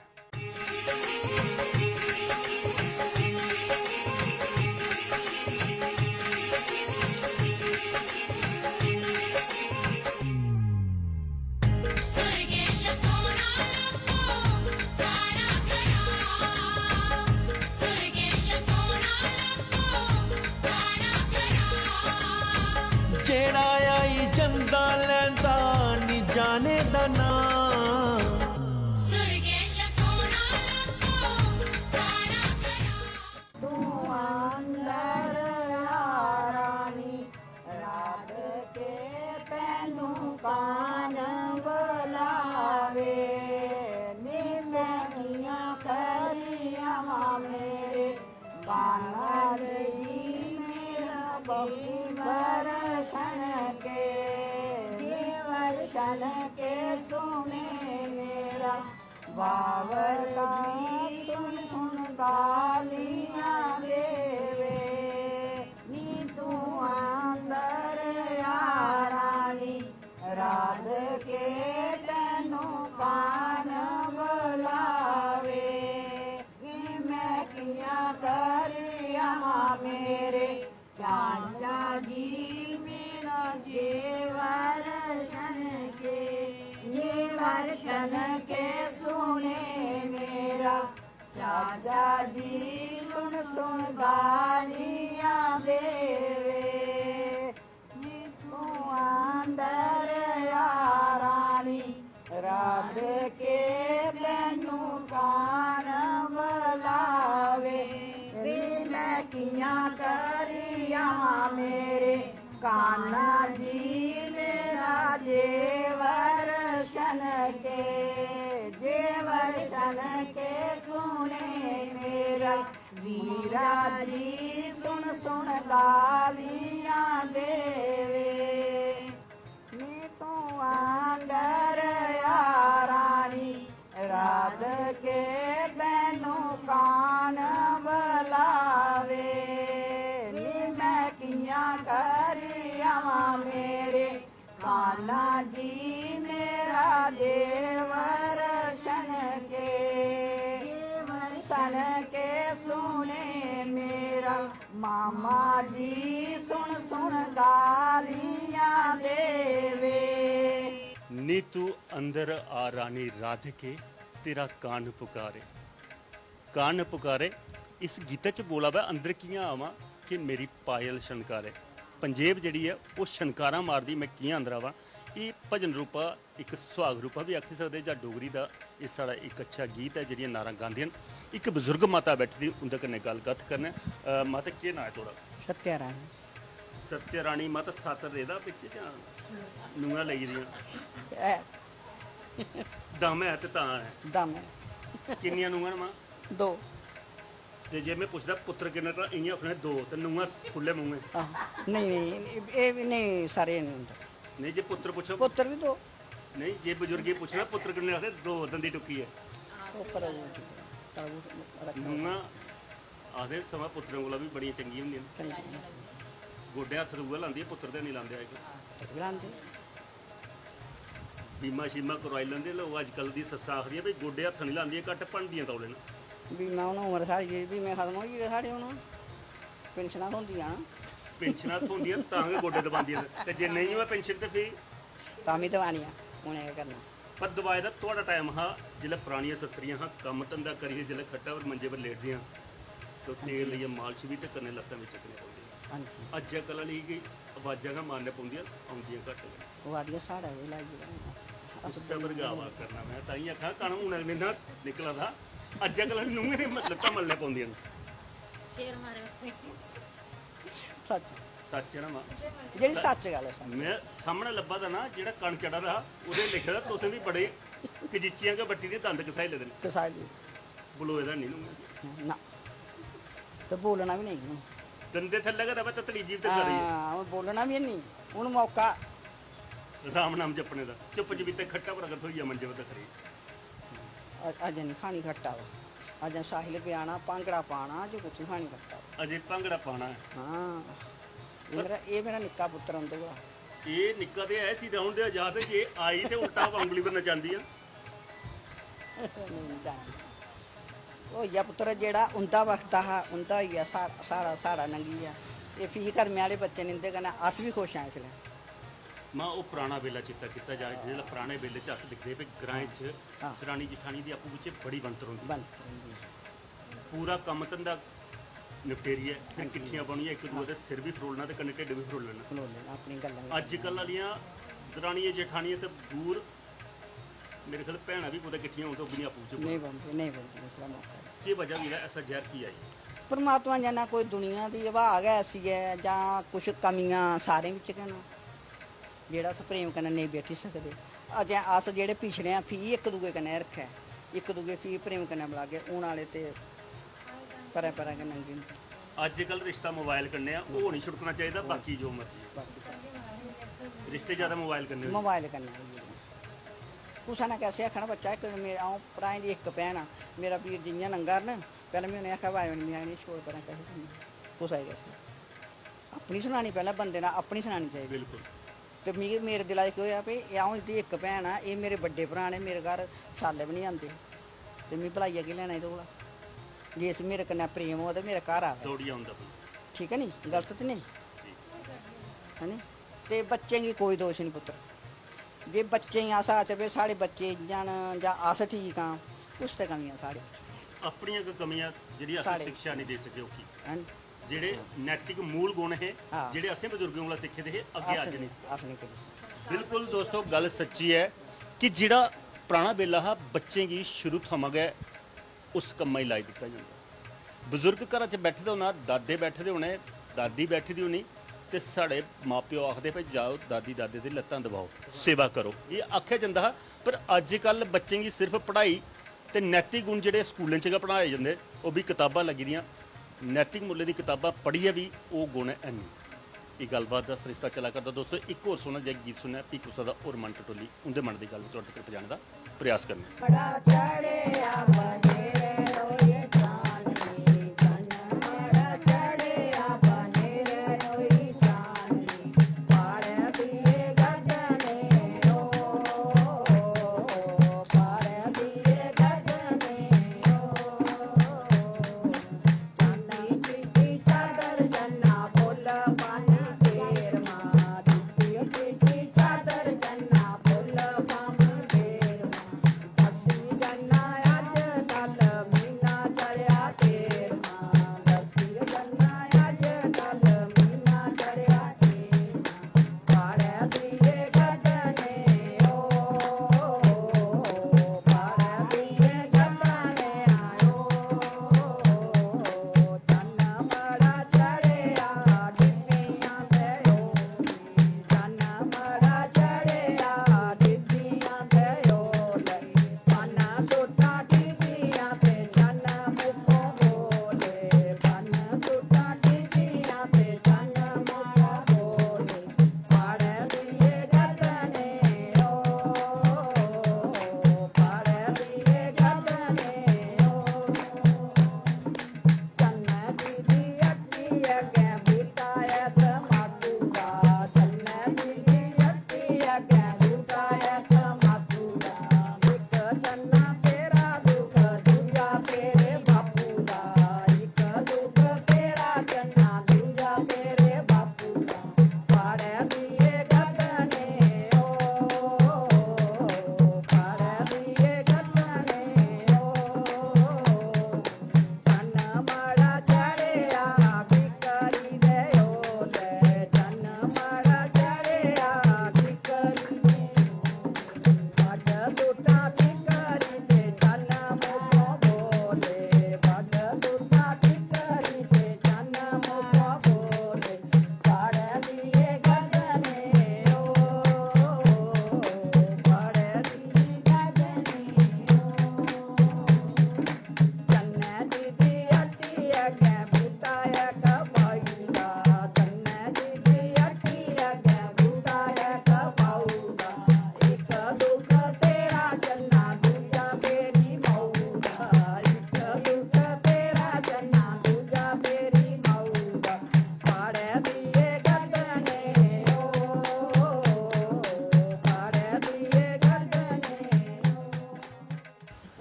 ਜਿਹੜਾ ਆਈ ਜੰਦਾ ਲੈਂਦਾ ਨੀ ਜਾਣੇ ਦਾ ਨਾਂ। ਸੁਰਗੇਸ਼ ਸੋਨਾ ਲੱਭੋ ਸਾਰਾ ਕਰਾਂ। ਤੂੰ ਅੰਦਰ ਆ ਰਾਣੀ, ਰਾਤ ਕੇ ਤੈਨੂੰ ਕਾਨ ਬੁਲਾਵੇ। ਨੀ ਮੈਨੀਆਂ ਕਰੀਆਂ ਮੇਰੇ ਕਾਨਾ ਲਈ ਮੇਰਾ ਬੱਬੂ बरसन के, बरसन के सुने मेरा बावला। सुन सुन गालियां देवे नी तू अंदर आ रानी, रात के तेनू कान बुलावे। मैं किया करिया मेरे चाचा जी मेरा जेवर शन के, जेवर शन के सुने मेरा चाचा जी। सुन सुन गालियां देवे तू अंदर आ रानी, रात के तेनू कान बुलावे। मैं किया करिया मेरे काना जी मेरा जेवर शन के, जेवर शन के सुने मेरा वीरा जी। सुन सुन गालियां देवे नी तू अंदर आ रानी, रात के तेनू कान बुलावे। नी मैं किया करिया मेरे काना जी मेरा देवर शन के, सन के सुने मेरा मामा जी। सुन सुन गालियां देवे नी तू अंदर आ रानी, राध के तेरा कान पुकारे, कान पुकारे। इस गीते च बोला वा अंदर कियां आवां कि मेरी पायल छनकारे। पंजेब जिहड़ी है वो छनकारा मारदी, मैं कियां अंदर आवां। ये भजन रूपा एक सुहाग रूपा भी आखी सकते, जां डोगरी का ये साड़ा एक अच्छा गीत है जिहड़ियां नारां गांदियां। एक बजुर्ग माता बैठी दी उंदे कन्नै गलबात करना। माता केह् नां है थोड़ा? सत्या रानी। सत्या रानी माता सत्त रेदा पिच्छे जां नूंहां लई दियां? दम है ते तां है। दम किन्नियां नूंहां न मां? दो। ਤੇ ਜੇ ਮੈਂ ਪੁੱਛਦਾ ਪੁੱਤਰ ਕਿੰਨੇ ਤਾਂ ਇੰਨੀਆਂ ਆਖਣੇ 2 ਤੇ ਨੂੰਹਾਂ ਖੁੱਲੇ ਮੂੰਹੇ ਨਹੀਂ ਨਹੀਂ ਇਹ ਵੀ ਨਹੀਂ ਸਾਰੇ ਨਹੀਂ ਹੁੰਦਾ ਨਹੀਂ ਜੇ ਪੁੱਤਰ ਪੁੱਛੋ ਪੁੱਤਰ ਵੀ ਦੋ ਨਹੀਂ ਜੇ ਬਜ਼ੁਰਗ ਇਹ ਪੁੱਛਣਾ ਪੁੱਤਰ ਕਿੰਨੇ ਆਖਦੇ 2 ਦੰਦੀ ਟੁੱਕੀ ਹੈ ਉਹ ਕਰੋ ਨੂੰਹਾਂ ਆਖਦੇ ਸਮਾਂ ਪੁੱਤਰਾਂ ਕੋਲ ਵੀ ਬੜੀਆਂ ਚੰਗੀਆਂ ਹੁੰਦੀਆਂ ਨੇ ਗੋਡੇ ਹੱਥ ਦੂਆ ਲਾਉਂਦੀ ਹੈ ਪੁੱਤਰ ਤੇ ਨਹੀਂ ਲਾਉਂਦੇ ਆਏ ਲਾਂਦੇ ਬੀਮਾ ਸ਼ੀਮਾ ਕਰਵਾਈ ਲੈਂਦੇ ਲੋਕ ਅੱਜ ਕੱਲ ਦੀ ਸੱਸਾਂ ਆਖਦੀਆਂ ਵੀ ਗੋਡੇ ਹੱਥ ਨਹੀਂ ਲਾਉਂਦੀਆਂ ਘੱਟ ਭੰਡੀਆਂ ਤੌਲੇ ਨਾਲ ਵੀ ਮੈਂ ਉਹਨਾਂ ਉਮਰ ਸਾਰੀ ਵੀ ਮੈਂ ਖਤਮ ਹੋ ਗਈ ਸਾਡੇ ਹੁਣ ਪੈਨਸ਼ਨਾਂ ਹੁੰਦੀਆਂ ਨਾ ਪੈਨਸ਼ਨਾਂ ਹੁੰਦੀਆਂ ਤਾਂ ਕਿ ਗੋਡੇ ਦਬਾਉਂਦੀਆਂ ਨੇ। ਤੇ ਜੇ ਨਹੀਂ ਹੋਇਆ ਪੈਨਸ਼ਨ ਤੇ ਫਿਰ ਤਾਂ ਵੀ ਦਵਾਨੀਆਂ ਹੁਣ ਇਹ ਕਰਨਾ ਪਰ ਦਵਾਈ ਦਾ ਤੁਹਾਡਾ ਟਾਈਮ ਹਾਂ ਜਿਹੜਾ ਪੁਰਾਣੀਆਂ ਸੱਸਰੀਆਂ ਹਾਂ ਕੰਮ ਧੰਦਾ ਕਰੀਏ ਜਿਹੜਾ ਖੱਟਾ ਔਰ ਮੰਜੇ 'ਤੇ ਲੇਟਦੀਆਂ ਤੇ ਤੇਲ ਲਈ ਮਾਲਸ਼ ਵੀ ਤੇ ਕਰਨੇ ਲੱਤਾਂ ਵਿੱਚ ਚੱਕਣੇ ਪੈਂਦੇ ਹਾਂਜੀ ਅੱਜ ਕੱਲ੍ਹ ਵਾਲੀ ਕਿ ਆਵਾਜ਼ਾਂ ਦਾ ਮਾਰਨੇ ਪਾਉਂਦੀਆਂ ਆਉਂਦੀਆਂ ਘੱਟ ਉਹ ਆਦੀਆਂ ਸਾੜਾ ਵੀ ਲਾਈ ਸਬਰ ਗਾਵਾ ਕਰਨਾ ਮੈਂ ਤਾਂ ਹੀ ਆਖਾਂ ਕਣ ਹੁਣ ਅਗਲੇ ਨਾ ਨਿਕਲਦਾ ਅੱਜ ਕੱਲ੍ਹ ਵਾਲੀ ਨੂੰਹ ਦੇ ਲੱਤਾਂ ਮੱਲਣੇ ਪਾਉਂਦੀਆਂ ਨੇ ਫੇਰ ਮਾਰੇ ਸੱਚ ਸੱਚ ਹੈ ਨਾ ਮਾਂ ਜਿਹੜੀ ਸੱਚ ਗੱਲ ਹੈ ਸੱਚ ਮੈਂ ਸਾਹਮਣੇ ਲੱਭਾ ਦਾ ਨਾ ਜਿਹੜਾ ਕਣ ਚੜਾ ਦਾ ਉਹਦੇ ਲਿਖਿਆ ਦਾ ਤੁਸੀਂ ਵੀ ਬੜੇ ਕਜੀਚੀਆਂ ਕੇ ਬੱਟੀ ਦੇ ਦੰਦ ਕਸਾਈ ਲੈਦੇ ਨੇ ਕਿਸਾਈ ਦੀ ਬਲੋਏ ਦਾ ਨਹੀਂ ਨੂੰ ਨਾ ਤੇ ਬੋਲਣਾ ਵੀ ਨਹੀਂ ਉਹਨੂੰ। ਦੰਦੇ ਥੱਲੇ ਕਰ ਰਵਾ ਤਤਲੀ ਜੀਵ ਤੇ ਕਰੀ ਹਾਂ ਉਹ ਬੋਲਣਾ ਵੀ ਨਹੀਂ ਉਹਨੂੰ ਮੌਕਾ ਰਾਮ ਨਾਮ ਜਪਣੇ ਦਾ ਚੁੱਪ ਜਵੀਤੇ ਖੱਟਾ ਪ੍ਰਗਟ ਹੋਈਆ ਮੰਜੇ ਤੇ ਖੜੀ ਅਜੇ ਨਹੀਂ ਖਾਣੀ ਖੱਟਾ ਵਾ ਅਜੇ ਸਾਹਿਲ ਪਿਆਣਾ ਪਾਂਗੜਾ ਪਾਣਾ ਜੋ ਕੁਛ ਖਾਣੀ ਖੱਟਾ ਵਾ। ਅਜੇ ਭੰਗੜਾ ਪਾਣਾ ਹਾਂ ਇਹ ਮੇਰਾ ਨਿੱਕਾ ਪੁੱਤਰ ਆਉਂਦਾ ਇਹ ਨਿੱਕਾ ਤੇ ਐ ਸੀ ਰਾਉਂਡ ਦੇ ਆਜ਼ਾਦ ਜੇ ਆਈ ਤੇ ਉਲਟਾ ਉਂਗਲੀ ਪਰ ਨਚਾਉਂਦੀ ਆ ਨਹੀਂ ਜਾਂਦੀ ਉਹ ਯਾ ਪੁੱਤਰ ਜਿਹੜਾ ਉਹਦਾ ਵਕਤ ਆ ਉਹਦਾ ਹੀ ਆ ਸਾੜਾ ਨੰਗੀ ਆ ਇਹ ਫੀ ਕਰਮੇ ਵਾਲੇ ਬੱਚੇ ਨਿੰਦੇ ਕਹਿੰਦਾ ਅਸ ਵੀ ਖੁਸ਼ ਆ ਇਸ ਲਈ ਮਾਂ ਉਹ ਪੁਰਾਣਾ ਵੇਲਾ ਚਿੱਤਾ ਕੀਤਾ ਜਾਏ ਜਿਹੜਾ ਪੁਰਾਣੇ ਵੇਲੇ ਚ ਅਸ ਦਿਖਦੇ ਵੀ ਗਰਾਂ ਚ ਹਾਂ। ਦਰਾਣੀ ਜਠਾਣੀ ਦੀ ਆਪੂ ਵਿੱਚ ਬੜੀ ਬੰਤਰ ਹੁੰਦੀ ਬੰਦ ਪੂਰਾ ਕੰਮ ਧੰਦਾ ਨਿਪਟੇਰੀ ਹੈ ਫਿਰ ਕਿੱਠੀਆਂ ਬਣੀਆਂ ਇੱਕ ਦੂਜੇ ਦੇ ਸਿਰ ਵੀ ਫਰੋਲਣਾ ਤੇ ਕੰਨੇ ਢਿੱਡ ਵੀ ਫਰੋਲਣਾ ਖਲੋਲੇ ਆਪਣੀ ਗੱਲਾਂ ਅੱਜ ਕੱਲ੍ਹ ਵਾਲੀਆਂ ਦਰਾਣੀਆਂ ਜੇਠਾਣੀਆਂ ਤੇ ਦੂਰ ਮੇਰੇ ਖਿਆਲ ਭੈਣਾਂ ਵੀ ਕੋਈ ਇਕੱਠੀਆਂ ਹੋਣ ਤੋਂ ਵੀ ਨਹੀਂ ਆਪੂ ਚ ਨਹੀਂ ਬੰਦੇ ਇਸ ਦਾ ਮੌਕਾ ਹੈ। ਕੀ ਵਜ੍ਹਾ ਵੀ ਹੈ ਐਸਾ ਜ਼ਹਿਰ ਕੀ ਆਈ ਪਰਮਾਤਮਾ ਜਾਨਾ ਕੋਈ ਦੁਨੀਆ ਦੀ ਵਿਭਾਗ ਐਸੀ ਹੈ ਜਾਂ ਕੁਝ ਕਮੀਆਂ ਸਾਰੇ ਵਿੱਚ ਕਹਿਣਾ ਜਿਹੜਾ ਅਸ ਪ੍ਰੇਮ ਕਰਨਾ ਨਹੀਂ ਬੈਠੀ ਸਕਦੇ ਅਜੇ ਅਸ ਜਿਹੜੇ ਪਿਛਲੇ ਆ ਫੀ ਇੱਕ ਦੂਜੇ ਕਨੇ ਰੱਖਿਆ ਇੱਕ ਦੂਜੇ ਫੀ ਪ੍ਰੇਮ ਕਰਨਾ ਬਲਾ ਕੇ ਉਹਨਾਂ ਵਾਲੇ ਤੇ ਪਰੇ ਕੇ ਨੰਗੀ ਅੱਜ ਕੱਲ੍ਹ ਰਿਸ਼ਤਾ ਮੋਬਾਈਲ ਕਰਨੇ ਆ ਉਹ ਨਹੀਂ ਛੁਡਕਣਾ ਚਾਹੀਦਾ ਬਾਕੀ ਜੋ ਮਰਜ਼ੀ ਹੈ। ਬਾਕੀ ਸਾਰੇ ਰਿਸ਼ਤੇ ਜ਼ਿਆਦਾ ਮੋਬਾਈਲ ਕਰਨੇ ਮੋਬਾਈਲ ਕਰਨਾ ਕੁਛ ਨਾ ਕੈਸੇ ਆਖਣਾ ਬੱਚਾ ਇੱਕ ਮੇਰਾ ਆਉਂ ਭਰਾ ਦੀ ਇੱਕ ਭੈਣ ਆ ਮੇਰਾ ਵੀਰ ਜਿੰਨਾ ਨੰਗਰ ਨਾ ਪਹਿਲਾਂ ਮੈਂ ਉਹਨੇ ਆਖਿਆ ਵਾਏ ਨਹੀਂ ਆਣੀ ਛੋੜ ਪਰਾਂ ਕਹੇ ਕੁਛ ਆਏਗਾ ਸੀ ਆਪਣੀ ਸੁਣਾਣੀ ਪਹਿਲਾਂ ਬੰਦੇ ਨਾਲ ਆਪਣੀ ਸੁਣਾਣੀ ਚਾਹੀਦੀ ਬਿਲਕੁਲ ਤੇ ਮੇਰੇ ਦਿਲਾਂ 'ਚ ਕੀ ਹੋਇਆ ਵੀ ਇਹ ਆਉਂ ਦੀ ਇੱਕ ਭੈਣ ਆ ਇਹ ਮੇਰੇ ਵੱਡੇ ਭਰਾ ਨੇ ਮੇਰੇ ਘਰ ਸਾਲੇ ਵੀ ਨਹੀਂ ਆਉਂਦੇ ਤੇ ਮੈਂ ਭਲਾਈ ਅੱਗੇ ਲੈਣਾ ਇਹਦੇ ਕੋਲ ਜੇ ਇਸ ਮੇਰੇ ਕन्या ਪ੍ਰੇਮ ਹੋ ਤੇ ਮੇਰੇ ਘਰ ਆਵੇ ਦੌੜੀ ਆਉਂਦਾ ਬਈ ਠੀਕ ਹੈ ਨਹੀਂ ਗਲਤ ਤੇ ਨਹੀਂ ਹੈ ਨੀ ਤੇ ਬੱਚੇ ਦੀ ਕੋਈ ਦੋਸ਼ ਨਹੀਂ ਪੁੱਤਰ ਜੇ ਬੱਚੇ ਹੀ ਆਸਾ ਚਵੇ ਸਾਡੇ ਬੱਚੇ ਜਾਣ ਜਾਂ ਅਸ ਠੀਕ ਆ ਉਸ ਤੇ ਕਮੀਆਂ ਸਾਡੇ ਆਪਣੀਆਂ ਕੋਈ ਕਮੀਆਂ ਜਿਹੜੀ ਅਸੀਂ ਸਾਡੇ। ਸਿੱਖਿਆ ਨਹੀਂ ਦੇ ਸਕੇ ਉਹ ਕੀ ਹਨ ਜਿਹੜੇ ਨੈਤਿਕ ਮੂਲ ਗੁਣ ਹੈ ਹਾਂ। ਜਿਹੜੇ ਅਸੀਂ ਬਜ਼ੁਰਗਾਂ ਕੋਲੋਂ ਸਿੱਖੇ ਦੇ ਅੱਗੇ ਅੱਜ ਨਹੀਂ ਅਸ ਨਹੀਂ ਕਰੀ ਬਿਲਕੁਲ ਦੋਸਤੋ ਗੱਲ ਸੱਚੀ ਹੈ ਕਿ ਜਿਹੜਾ ਪੁਰਾਣਾ ਵੇਲਾ ਹੈ ਬੱਚੇ ਦੀ ਸ਼ੁਰੂ ਥਮਾ ਗਏ ਉਸ ਕੰਮਾਂ ਹੀ ਲਾਈ ਦਿੱਤਾ ਜਾਂਦਾ ਬਜ਼ੁਰਗ ਘਰਾਂ 'ਚ ਬੈਠੇ ਦੇ ਹੋਣਾ ਦਾਦੇ ਬੈਠੇ ਦੇ ਹੋਣੇ ਦਾਦੀ ਬੈਠੀ ਦੀ ਹੋਣੀ ਤੇ ਸਾਡੇ ਮਾਪਿਓ ਆਖਦੇ ਭਈ ਜਾਓ ਦਾਦੀ ਦਾਦੇ ਦੀ ਲੱਤਾਂ ਦਬਾਓ ਸੇਵਾ ਕਰੋ ਇਹ ਆਖਿਆ ਜਾਂਦਾ ਹੈ ਪਰ ਅੱਜ ਕੱਲ ਬੱਚੇ ਦੀ ਸਿਰਫ ਪੜ੍ਹਾਈ ਤੇ ਨੈਤਿਕ ਗੁਣ ਜਿਹੜੇ ਸਕੂਲਾਂ 'ਚ ਪੜ੍ਹਾਏ ਜਾਂਦੇ ਉਹ ਵੀ ਕਿਤਾਬਾਂ ਲੱਗੀ ਦੀਆਂ ਨੈਤਿਕ ਮੁੱਲ ਦੀ ਕਿਤਾਬਾਂ ਪੜ੍ਹੀਏ ਵੀ ਉਹ ਗੁਣ ਹੈ ਨਹੀਂ ਇਹ ਗੱਲਬਾਤ ਦਾ ਸਰਿਸ਼ਤਾ ਚਲਾ ਕਰਦਾ ਦੋਸਤੋ ਇੱਕ ਹੋਰ ਸੁਣਾ ਜੇ ਗੀਤ ਸੁਣਿਆ ਪੀਕੂ ਸਦਾ ਔਰ ਮਨ ਟਟੋਲੀ ਉਹਦੇ ਮਨ ਦੀ ਗੱਲ ਤੁਹਾਡੇ ਤੱਕ ਪਹੁੰਚਾਉਣ ਦਾ ਪ੍ਰਯਾਸ ਕਰਨਾ ਬੜਾ ਚੜਿਆ ਬਨੇਰੇ ਹੋਏ ਚਾਂਦਨੀ ਤਨ ਬੜਾ ਚੜਿਆ ਬਨੇਰੇ ਹੋਈ ਚਾਂਦਨੀ ਪਾੜੇ ਦੀਏ ਗੱਡਨੇ ਓ ਪਾੜੇ ਦੀਏ ਗੱਡਨੇ ਓ ਚਾਂਦੀ ਚਿੱਟੀ ਚਾਦਰ ਜੰਨਾ ਫੁੱਲ ਪਾਣੀ ਤੇਰ ਮਾਂ ਚਿੱਟੀ ਚਾਦਰ ਜੰਨਾ ਫੁੱਲ ਪਾਣੀ ਤੇਰ ਮਾਂ ਅਸੀਂ ਜੰਨਾ ਅੱਜ ਕੱਲ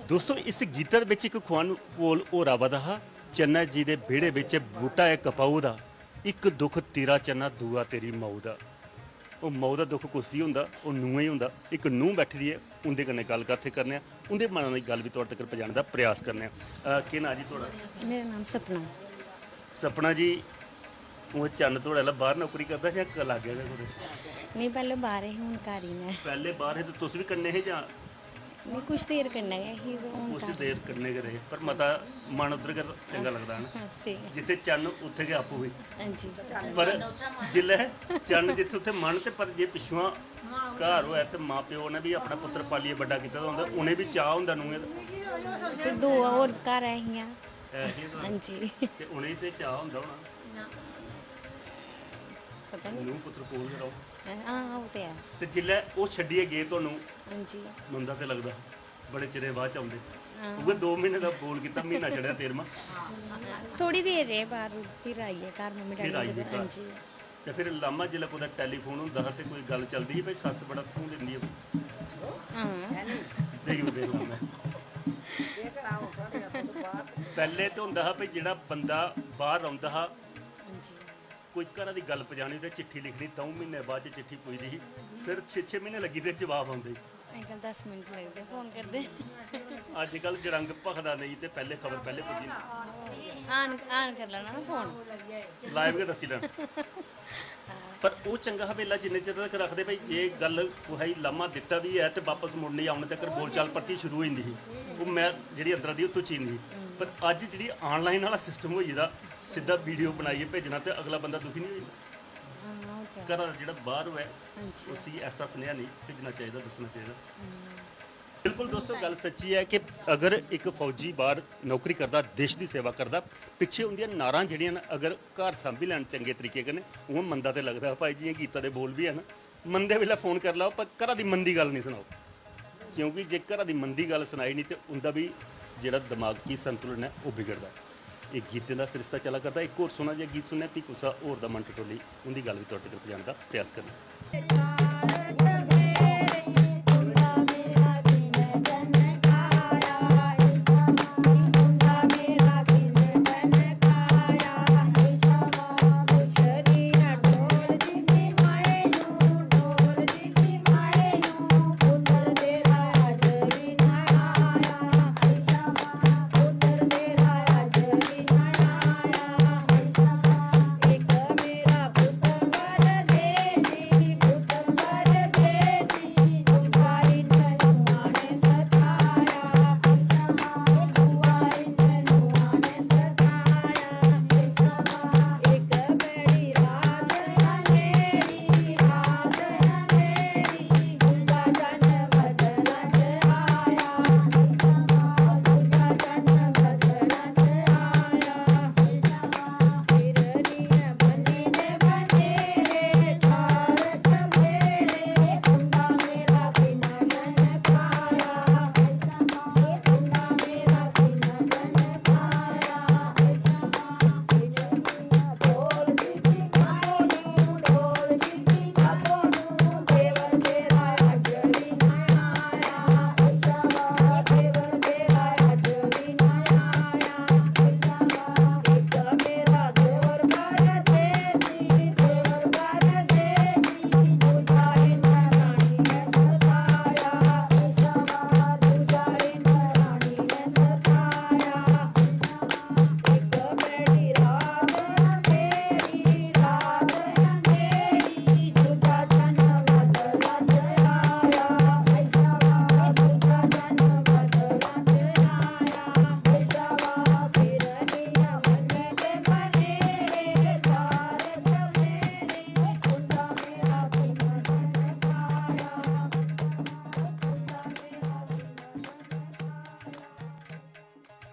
ਦੋਸਤੋ ਇਸ ਗੀਤਾਂ ਦੇ ਵਿੱਚ ਇੱਕ ਖਵਾਨ ਕੋਲ ਹੋਰਾ ਵਦਾ ਚੰਨਾ ਜੀ ਦੇ ਵਿਹੜੇ ਵਿੱਚ ਬੂਟਾ ਹੈ ਕਪਾਊ ਦਾ, ਇੱਕ ਦੁੱਖ ਤੇਰਾ ਚੰਨਾ ਦੂਆ ਤੇਰੀ ਮਊ ਦਾ। ਉਹ ਮਊ ਦਾ ਦੁੱਖ ਕੁਛ ਹੀ ਹੁੰਦਾ, ਉਹ ਨੂੰਹ ਹੀ ਹੁੰਦਾ। ਇੱਕ ਨੂੰਹ ਬੈਠੀ ਦੀ ਹੈ, ਉਹਦੇ ਕन्नै ਗੱਲ करते करने ਉਹਦੇ ਮਨਾਂ ਦੀ ਗੱਲ ਵੀ ਤੁਹਾਡੇ ਤੱਕ ਪਹੁੰਚਾਉਣ ਦਾ ਪ੍ਰयास करने ਕੀ ਨਾਂ ਜੀ ਤੁਹਾਡਾ? ਮੇਰਾ ਨਾਮ ਸਪਨਾ। ਸਪਨਾ ਜੀ ਉਹ ਚੰਨ ਤੁਹਾਡੇ ਨਾਲ ਬਾਹਰ ਨੌਕਰੀ ਕਰਦਾ ਜਾਂ ਲੱਗ ਗਿਆ ਤੁਹਾਡੇ? ਨਹੀਂ ਪਹਿਲੇ ਬਾਹਰ ਹੀ ਹੁਣ ਘਰ ਹੀ ਨੇ। ਪਹਿਲੇ ਬਾਹਰ ਹੈ ਤੇ ਤੁਸੀਂ ਵੀ ਕਰਨੇ ਹੈ ਜਾਂ ਨਹੀਂ ਕੁਛ ਦੇਰ ਕਰਨਾ ਹੈ ਹੀ ਹੁਣ ਉਸੇ ਦੇਰ ਕਰਨੇ ਕਰੇ ਪਰ ਮਤਾ ਮਨ ਉਧਰ ਕਰ ਚੰਗਾ ਲੱਗਦਾ ਹੈ ਹਾਂ ਸੀ। ਜਿੱਥੇ ਚੰਨ ਉੱਥੇ ਗਿਆ ਆਪੂ ਵੀ ਹਾਂਜੀ ਪਰ ਜਿੱਲੇ ਚੰਨ ਜਿੱਥੇ ਉੱਥੇ ਮਨ ਤੇ ਪਰ ਜੇ ਪਿਛੂਆਂ ਘਰ ਹੋਇਆ ਤੇ ਮਾਂ ਪਿਓ ਨੇ ਵੀ ਆਪਣਾ ਪੁੱਤਰ ਪਾਲੀਏ ਵੱਡਾ ਕੀਤਾ ਹੁੰਦਾ, ਉਹਨੇ ਵੀ ਚਾਹ ਹੁੰਦਾ ਨੂੰ ਤੇ ਦੋ ਹੋਰ ਘਰ ਆਈਆਂ। ਇਹਦਾ ਹਾਂਜੀ ਤੇ ਉਹਨੇ ਤੇ ਚਾਹ ਹੁੰਦਾ ਹੋਣਾ ਪਤਾ ਨਹੀਂ। ਨੂੰ ਪੁੱਤਰ ਕੋਲ ਰਹੋ ਹਾਂ ਉਹ ਤੇ ਹੈ। ਤੇ ਜਿੱਲੇ ਉਹ ਛੱਡੀਏ ਗਏ ਤੁਹਾਨੂੰ ਹਾਂਜੀ ਮੰਦਾ ਤੇ ਲੱਗਦਾ ਬੜੇ ਚਿਰੇ ਬਾਅਦ ਚ ਆਉਂਦੇ ਉਹ 2 ਮਹੀਨੇ ਦਾ ਬੋਲ ਕੀਤਾ, ਮਹੀਨਾ ਚੜਿਆ 13ਵਾਂ ਥੋੜੀ ਦੇਰ ਰਹੇ ਬਾਹਰ ਫਿਰ ਆਈਏ ਘਰ ਮੰਮੀ ਫਿਰ ਆਈਏ ਡੈਡੀ ਘਰ। ਹਾਂਜੀ ਤੇ ਫਿਰ ਲਾਮਾ ਜਿਲੇ ਕੋਲ ਟੈਲੀਫੋਨ ਹੁੰਦਾ ਤੇ ਕੋਈ ਗੱਲ ਚੱਲਦੀ ਸੀ, ਭਾਈ ਸੱਸ ਬੜਾ ਤੂੰ ਦਿੰਦੀ ਹੈ ਹਾਂ ਦੇਈ ਉਹਦੇ ਨਾਲ ਮੈਂ ਇਹ ਕਰਾਓ ਸਾਡੇ ਆਪਾਂ ਤੋਂ ਬਾਹਰ ਪਹਿਲੇ ਤੇ ਹੁੰਦਾ ਹੈ ਭਈ ਜਿਹੜਾ ਬੰਦਾ ਬਾਹਰ ਆਉਂਦਾ ਹੈ ਹਾਂਜੀ ਕੋਈ ਘਰਾਂ ਦੀ ਗੱਲ ਪਜਾਣੀ ਤੇ ਚਿੱਠੀ ਲਿਖਣੀ 2 ਮਹੀਨੇ ਬਾਅਦ ਚ ਚਿੱਠੀ ਪੁੱਜਦੀ ਸੀ, ਫਿਰ 6 ਮਹੀਨੇ ਲੱਗੀ ਤੇ ਜਵਾਬ ਆਉਂਦੇ। ਅੰਕਲ 10 ਮਿੰਟ ਲੱਗਦੇ ਫੋਨ ਕਰਦੇ। ਅੱਜ ਕੱਲ ਜੜੰਗ ਭਖਦਾ ਨਹੀਂ ਤੇ ਪਹਿਲੇ ਖਬਰ ਪਹਿਲੇ ਪੁੱਜੀ ਆਨ ਕਰ ਲੈਣਾ ਨਾ ਫੋਨ ਲਾਈਵ ਕੇ ਦੱਸੀ ਲੈਣ। ਪਰ ਉਹ ਚੰਗਾ ਹਵੇਲਾ ਜਿੰਨੇ ਚਿਰ ਤੱਕ ਰੱਖਦੇ ਭਾਈ ਜੇ ਗੱਲ ਕੋਈ ਲਾਮਾ ਦਿੱਤਾ ਵੀ ਹੈ ਤੇ ਵਾਪਸ ਮੁੜਨੀ ਆਉਣ ਤੱਕ ਬੋਲਚਾਲ ਪਰਤੀ ਸ਼ੁਰੂ ਹੋ ਜਾਂਦੀ ਸੀ, ਉਹ ਮੈਂ ਜਿਹੜੀ ਅੰਦਰਾਂ ਦੀ ਉੱਤੋਂ ਚੀਂਦੀ। ਪਰ ਅੱਜ ਜਿਹੜੀ ਆਨਲਾਈਨ ਵਾਲਾ ਸਿਸਟਮ ਹੋਈ ਦਾ ਸਿੱਧਾ ਵੀਡੀਓ ਬਣਾਈਏ ਭੇਜਣਾ ਤੇ ਅਗਲਾ ਬੰਦਾ ਦੁਖੀ ਨਹੀਂ ਹੋਏਗਾ। ਹਾਂ ਉਹ ਤੇ ਹੈ। ਘਰਾਂ ਦਾ ਜਿਹੜਾ ਬਾਹਰ ਹੋਇਆ ਹਾਂਜੀ ਉਸੇ ਐਸਾ ਸੁਨੇਹਾ ਨਹੀਂ ਭੇਜਣਾ ਚਾਹੀਦਾ, ਦੱਸਣਾ ਚਾਹੀਦਾ। ਬਿਲਕੁਲ ਦੋਸਤੋ ਗੱਲ ਸੱਚੀ ਹੈ ਕਿ ਅਗਰ ਇੱਕ ਫੌਜੀ ਬਾਹਰ ਨੌਕਰੀ ਕਰਦਾ, ਦੇਸ਼ ਦੀ ਸੇਵਾ ਕਰਦਾ, ਪਿੱਛੇ ਹੁੰਦੀਆਂ ਨਾਰਾਂ ਜਿਹੜੀਆਂ ਨੇ ਅਗਰ ਘਰ ਸੰਭੀ ਲੈਣ ਚੰਗੇ ਤਰੀਕੇ ਕਨੇ ਉਹ ਮੰਦਾ ਤੇ ਲੱਗਦਾ ਭਾਈ ਜੀ। ਇਹ ਗੀਤਾਂ ਦੇ ਬੋਲ ਵੀ ਹਨ, ਮੰਦੇ ਵੇਲੇ ਫੋਨ ਕਰ ਲਾਓ ਪਰ ਘਰਾਂ ਦੀ ਮੰਦੀ ਗੱਲ ਨਹੀਂ ਸੁਣਾਓ, ਕਿਉਂਕਿ ਜੇ ਘਰਾਂ ਦੀ ਮੰਦੀ ਗੱਲ ਸੁਣਾਈ ਨਹੀਂ ਤੇ ਉਹਦਾ ਵੀ ਜਿਹੜਾ ਦਿਮਾਗੀ ਸੰਤੁਲਨ ਹੈ ਉਹ ਵਿਗੜਦਾ। ਇਹ ਗੀਤੇ ਦਾ ਸਰਿਸ਼ਤਾ ਚਲਾ ਕਰਦਾ। ਇੱਕ ਹੋਰ ਸੁਣਾ ਜਿਹਾ ਗੀਤ ਸੁਣਿਆ ਪੀਕੂਸਾ ਹੋਰ ਦਾ ਮਨ ਟਟੋਲੀ, ਉਹਦੀ ਗੱਲ ਵੀ ਤੁਹਾਡੇ ਤੱਕ ਪਹੁੰਚਾਉਣ ਦਾ ਪ੍ਰਯਾਸ ਕਰਨਾ।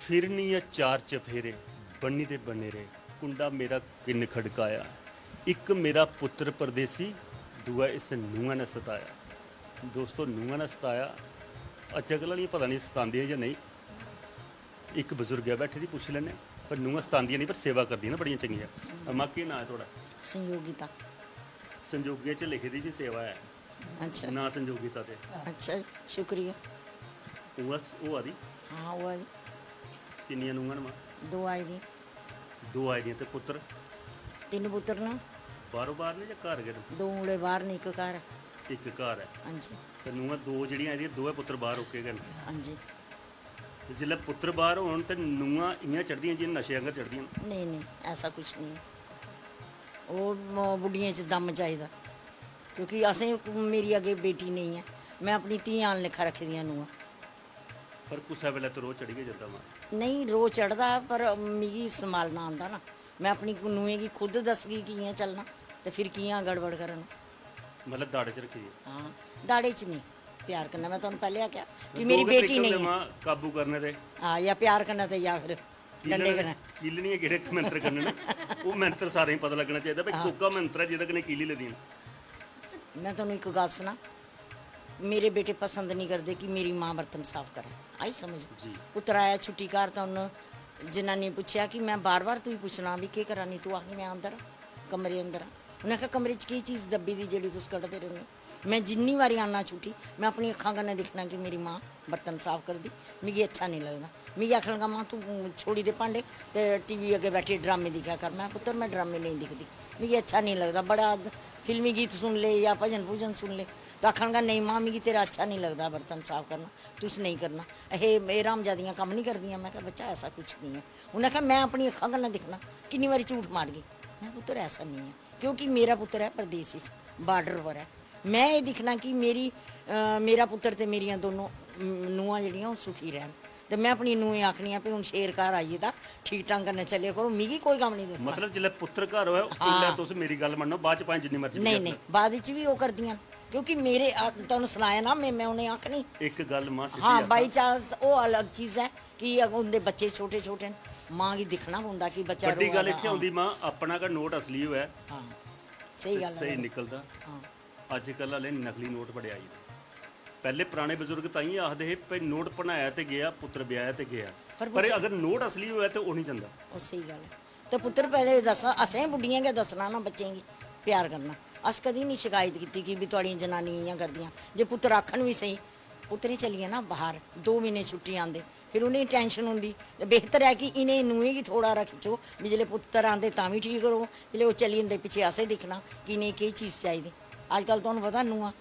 ਫਿਰਨੀ ਆ ਚਾਰ ਚਫੇਰੇ ਬੰਨੀ ਦੇ ਬਨੇਰੇ, ਕੁੰਡਾ ਮੇਰਾ ਕਿੰਨ ਖੜਕਾਇਆ, ਇੱਕ ਮੇਰਾ ਪੁੱਤਰ ਪਰਦੇਸੀ, ਦੂਆ ਇਸ ਨੂੰਹਾਂ ਨੇ ਸਤਾਇਆ। ਦੋਸਤੋ ਨੂੰਹਾਂ ਨੇ ਸਤਾਇਆ, ਅਜਕਲ ਵਾਲੀ ਪਤਾ ਨਹੀਂ ਸਤਾਉਂਦੀਆਂ ਜਾਂ ਨਹੀਂ। ਇੱਕ ਬਜ਼ੁਰਗ ਹੈ ਬੈਠੇ ਦੀ ਪੁੱਛ ਲੈਣੇ, ਪਰ ਨੂੰਹਾਂ ਸਤਾਉਂਦੀਆਂ ਨਹੀਂ ਪਰ ਸੇਵਾ ਕਰਦੀਆਂ ਨਾ ਬੜੀਆਂ ਚੰਗੀਆਂ। ਅਮਾ ਕੀ ਨਾਂ ਹੈ ਤੁਹਾਡਾ? ਸੰਯੋਗਿਤਾ। ਸੰਜੋਗੀਆਂ 'ਚ ਲਿਖੀ ਦੀ ਵੀ ਸੇਵਾ ਹੈ, ਅੱਛਾ ਨਾ ਸੰਜੋਗੀਤਾ ਤੇ। ਅੱਛਾ ਸ਼ੁਕਰੀਆ। ਉਹ ਆ ਦੀ ਹਾਂ ਉਹ ਆ ਜੀ, ਕਿੰਨੀਆਂ ਨੂੰਹਾਂ ਨੇ ਮਾਂ? 2 ਆਏ ਦੀ, 2 ਆਏ ਦੀਆਂ ਤੇ ਪੁੱਤਰ 3 ਪੁੱਤਰ ਨੇ, ਬਾਹਰੋਂ ਬਾਹਰ ਨੇ ਜਾਂ ਘਰ ਗਏ ਨੇ? 2 ਮੁੰਡੇ ਬਾਹਰ ਨੇ, 1 ਘਰ। ਇੱਕ ਘਰ ਹੈ ਹਾਂਜੀ ਤੇ ਨੂੰਹਾਂ 2 ਜਿਹੜੀਆਂ ਇਹਦੀਆਂ, ਦੋਵੇਂ ਪੁੱਤਰ ਬਾਹਰ ਹੋ ਕੇ ਗਏ ਨੇ। ਹਾਂਜੀ। ਤੇ ਜਿੱਲੇ ਪੁੱਤਰ ਬਾਹਰ ਹੋਣ ਤੇ ਨੂੰਹਾਂ ਇੰਨੀਆਂ ਚੜਦੀਆਂ ਜਿਵੇਂ ਨਸ਼ੇ ਵਾਂਗਰ ਚੜਦੀਆਂ ਨੇ। ਨਹੀਂ ਨਹੀਂ ਐਸਾ ਕੁਛ ਨਹੀਂ ਹੈ। ਉਹ ਬੁੱਢੀਆਂ 'ਚ ਦਮ ਚਾਹੀਦਾ, ਕਿਉਂਕਿ ਅਸੀਂ ਮੇਰੀ ਅੱਗੇ ਬੇਟੀ ਨਹੀਂ ਹੈ, ਮੈਂ ਆਪਣੀ ਧੀਆਂ ਲਿਖਾ ਰੱਖਦੀਆਂ ਨੂੰ। ਪਰ ਕੁਸਾ ਵੇਲੇ ਤੇ ਰੋਜ਼ ਚੜੀ ਕੇ ਜਾਂਦਾ ਮਾਂ। ਨਹੀਂ ਰੋ ਚੜਦਾ, ਪਰ ਮਿਗੀ ਸੰਭਾਲਣਾ ਆਉਂਦਾ ਨਾ। ਮੈਂ ਆਪਣੀ ਨੂੰਹ ਕੀ ਖੁਦ ਦੱਸ ਗਈ ਕਿਵੇਂ ਚੱਲਣਾ ਤੇ ਫਿਰ ਕਿਵੇਂ ਗੜਬੜ ਕਰਨ। ਮਤਲਬ ਦਾੜੇ 'ਚ ਰੱਖੀ ਹੈ। ਹਾਂ ਦਾੜੇ 'ਚ ਨਹੀਂ, ਪਿਆਰ ਕਰਨਾ। ਮੈਂ ਤੁਹਾਨੂੰ ਪਹਿਲੇ ਆਖਿਆ ਕਿ ਦੋ ਮੇਰੀ ਕੁ ਬੇਟੀ ਤਰੀਕੇ ਨਹੀਂ ਹੁੰਦੇ ਹੈ। ਮਾਂ ਕਾਬੂ ਕਰਨੇ ਤੇ ਹਾਂ ਜਾਂ ਪਿਆਰ ਕਰਨਾ ਤੇ ਜਾਂ ਫਿਰ ਡੰਡੇ ਕਰਨਾ। ਕੀਲਣੀਆਂ ਕਿਹੜੇ ਮੰਤਰ ਕਰਨੇ ਨੇ ਉਹ ਮੰਤਰ ਸਾਰੇ ਹੀ ਪਤਾ ਲੱਗਣਾ ਚਾਹੀਦਾ ਭਾਈ ਕੋਕਾ ਮੰਤਰ ਹੈ ਜਿਹਦੇ ਕਨੇ ਕੀਲੀ ਲੈਂਦੀਆਂ। ਮੈਂ ਤੁਹਾਨੂੰ ਇੱਕ ਗੱਲ ਸੁਣਾ, ਮੇਰੇ ਬੇਟੇ ਪਸੰਦ ਨਹੀਂ ਕਰਦੇ ਕਿ ਮੇਰੀ ਮਾਂ ਬਰਤਨ ਸਾਫ਼ ਕਰੇ। ਆਈ ਸਮਝ ਜੀ। ਪੁੱਤਰ ਆਇਆ ਛੁੱਟੀ ਘਰ ਤਾਂ ਉਹਨੂੰ ਜਨਾਨੀ ਪੁੱਛਿਆ ਕਿ ਮੈਂ ਬਾਰ-ਬਾਰ ਤੂੰ ਹੀ ਪੁੱਛਣਾ ਵੀ ਕੀ ਕਰਾਂ। ਨਹੀਂ ਤੂੰ ਆਖੀ ਮੈਂ ਅੰਦਰ ਕਮਰੇ ਅੰਦਰ ਆ। ਉਹਨੇ ਕਿਹਾ ਕਮਰੇ 'ਚ ਕੀ ਚੀਜ਼ ਦੱਬੀ ਦੀ ਜਿਹੜੀ ਤੁਸੀਂ ਕੱਢਦੇ ਰਹਿੰਦੇ ਹੋ। ਮੈਂ ਜਿੰਨੀ ਵਾਰੀ ਆਉਣਾ ਛੁੱਟੀ ਮੈਂ ਆਪਣੀ ਅੱਖਾਂ ਕन्नै ਦੇਖਣਾ कि मेरी माँ बर्तन साफ कर दी। मिगी अच्छा नहीं लगता। मिगी आखन लगा माँ तू छोड़ी दे भांडे ते टीवी अगे बैठी ड्रामे दिखा कर। मैं पुत्र मैं ड्रामे नहीं दिखती, मिगी अच्छा नहीं लगता। बड़ा फिल्मी गीत सुन ले या भजन भूजन सुन ले तो आखन लगा नहीं माँ मिगी तेरा अच्छा नहीं लगता बर्तन साफ करना, तुस नहीं करना। ये रामजादियाँ कम नहीं करदियाँ। मैं कहा बच्चा ऐसा कुछ नहीं है। उन्हें कहा मैं अपनी अखा कन्नै दिखना। कितनी बारी झूठ मार गई। मैं पुत्र ऐसा नहीं है, क्योंकि मेरा पुत्र है परदेस बार्डर पर है। मैं ये दिखना कि मेरा पुत्र ते मेरियां दोनों ਨੂੰਹਾਂ ਜਿਹੜੀਆਂ ਉਹ ਸੁਖੀ ਰਹਿਣ। ਤੇ ਮੈਂ ਆਪਣੀ ਨੂੰਹ ਆਖਣੀ ਆ ਵੀ ਹੁਣ ਸ਼ੇਰ ਘਰ ਆਈਏ ਤਾਂ ਠੀਕ ਠਾਕ ਕਰਨੇ ਚੱਲਿਆ ਕਰੋ। ਮਿਗੀ ਕੋਈ ਕੰਮ ਨਹੀਂ ਦੱਸਣਾ। ਮਤਲਬ ਜਿੱਲੇ ਪੁੱਤਰ ਘਰ ਹੋਇਆ ਉਹਲੇ ਤੁਸੀਂ ਮੇਰੀ ਗੱਲ ਮੰਨੋ, ਬਾਅਦ ਚ ਭਾਵੇਂ ਜਿੰਨੀ ਮਰਜ਼ੀ ਨਹੀਂ ਨਹੀਂ ਬਾਅਦ ਵਿੱਚ ਵੀ ਉਹ ਕਰਦੀਆਂ, ਕਿਉਂਕਿ ਮੇਰੇ ਤੁਹਾਨੂੰ ਸੁਣਾਇਆ ਨਾ ਮੈਂ ਉਹਨੇ ਆਖਣੀ ਇੱਕ ਗੱਲ ਮਾਂ ਸਿੱਧੀ ਹਾਂ ਬਾਈ ਚਾਂਸ ਉਹ ਅਲੱਗ ਚੀਜ਼ ਹੈ ਕਿ ਉਹਦੇ ਬੱਚੇ ਛੋਟੇ ਛੋਟੇ ਨੇ, ਮਾਂ ਕੀ ਦਿਖਣਾ ਹੁੰਦਾ ਕਿ ਬੱਚਾ ਵੱਡੀ ਗੱਲ ਇੱਥੇ ਆਉਂਦੀ ਮਾਂ ਆਪਣਾ ਕਾ ਨੋਟ ਅਸਲੀ ਹੋਇਆ ਹਾਂ ਸਹੀ ਗੱਲ ਹੈ ਸਹੀ ਨਿਕਲਦਾ। ਹਾਂ ਅੱਜ ਕੱਲ੍ਹ ਵਾਲੇ ਨਕਲੀ ਨੋਟ ਬੜੇ ਆਈ। ਪਹਿਲੇ ਪੁਰਾਣੇ ਬਜ਼ੁਰਗ ਤਾਂ ਹੀ ਆਖਦੇ ਸੀ ਭਈ ਨੋਟ ਬਣਾਇਆ ਤੇ ਗਿਆ, ਪੁੱਤਰ ਵਿਆਹਿਆ ਤੇ ਗਿਆ। ਪਰ ਅਗਰ ਨੋਟ ਅਸਲੀ ਹੋਇਆ ਤੇ ਉਹ ਨਹੀਂ ਜਾਂਦਾ। ਉਹ ਸਹੀ ਗੱਲ ਹੈ। ਤੇ ਪੁੱਤਰ ਪਹਿਲੇ ਦੱਸਣਾ, ਅਸੀਂ ਬੁੱਢੀਆਂ ਕੇ ਦੱਸਣਾ ਨਾ ਬੱਚੇ ਕੀ ਪਿਆਰ ਕਰਨਾ। ਅਸ ਕਦੀ ਨਹੀਂ ਸ਼ਿਕਾਇਤ ਕੀਤੀ ਕਿ ਵੀ ਤੁਹਾਡੀਆਂ ਜਨਾਨੀਆਂ ਕਰਦੀਆਂ। ਜੇ ਪੁੱਤਰ ਆਖਣ ਵੀ ਸਹੀ, ਪੁੱਤਰ ਹੀ ਚਲੀਏ ਨਾ ਬਾਹਰ 2 ਮਹੀਨੇ ਛੁੱਟੀ ਆਉਂਦੇ, ਫਿਰ ਉਹਨੇ ਟੈਨਸ਼ਨ ਹੁੰਦੀ। ਬਿਹਤਰ ਹੈ ਕਿ ਇਹਨੇ ਨੂੰਹ ਕੀ ਥੋੜਾ ਰੱਖੋ ਵੀ ਜਿਹੜੇ ਪੁੱਤਰ ਆਉਂਦੇ ਤਾਂ ਵੀ ਠੀਕ ਰਹੋ, ਜਿਹੜੇ ਉਹ ਚਲੀ ਜਾਂਦੇ ਪਿੱਛੇ ਆਸੇ ਦਿਖਣਾ ਕਿ ਨਹੀਂ ਕੀ ਚੀਜ਼ ਚਾਹੀਦੀ। ਅੱਜ ਕੱਲ੍ਹ ਤੁਹਾਨੂੰ ਪਤਾ ਨੂੰਹਾਂ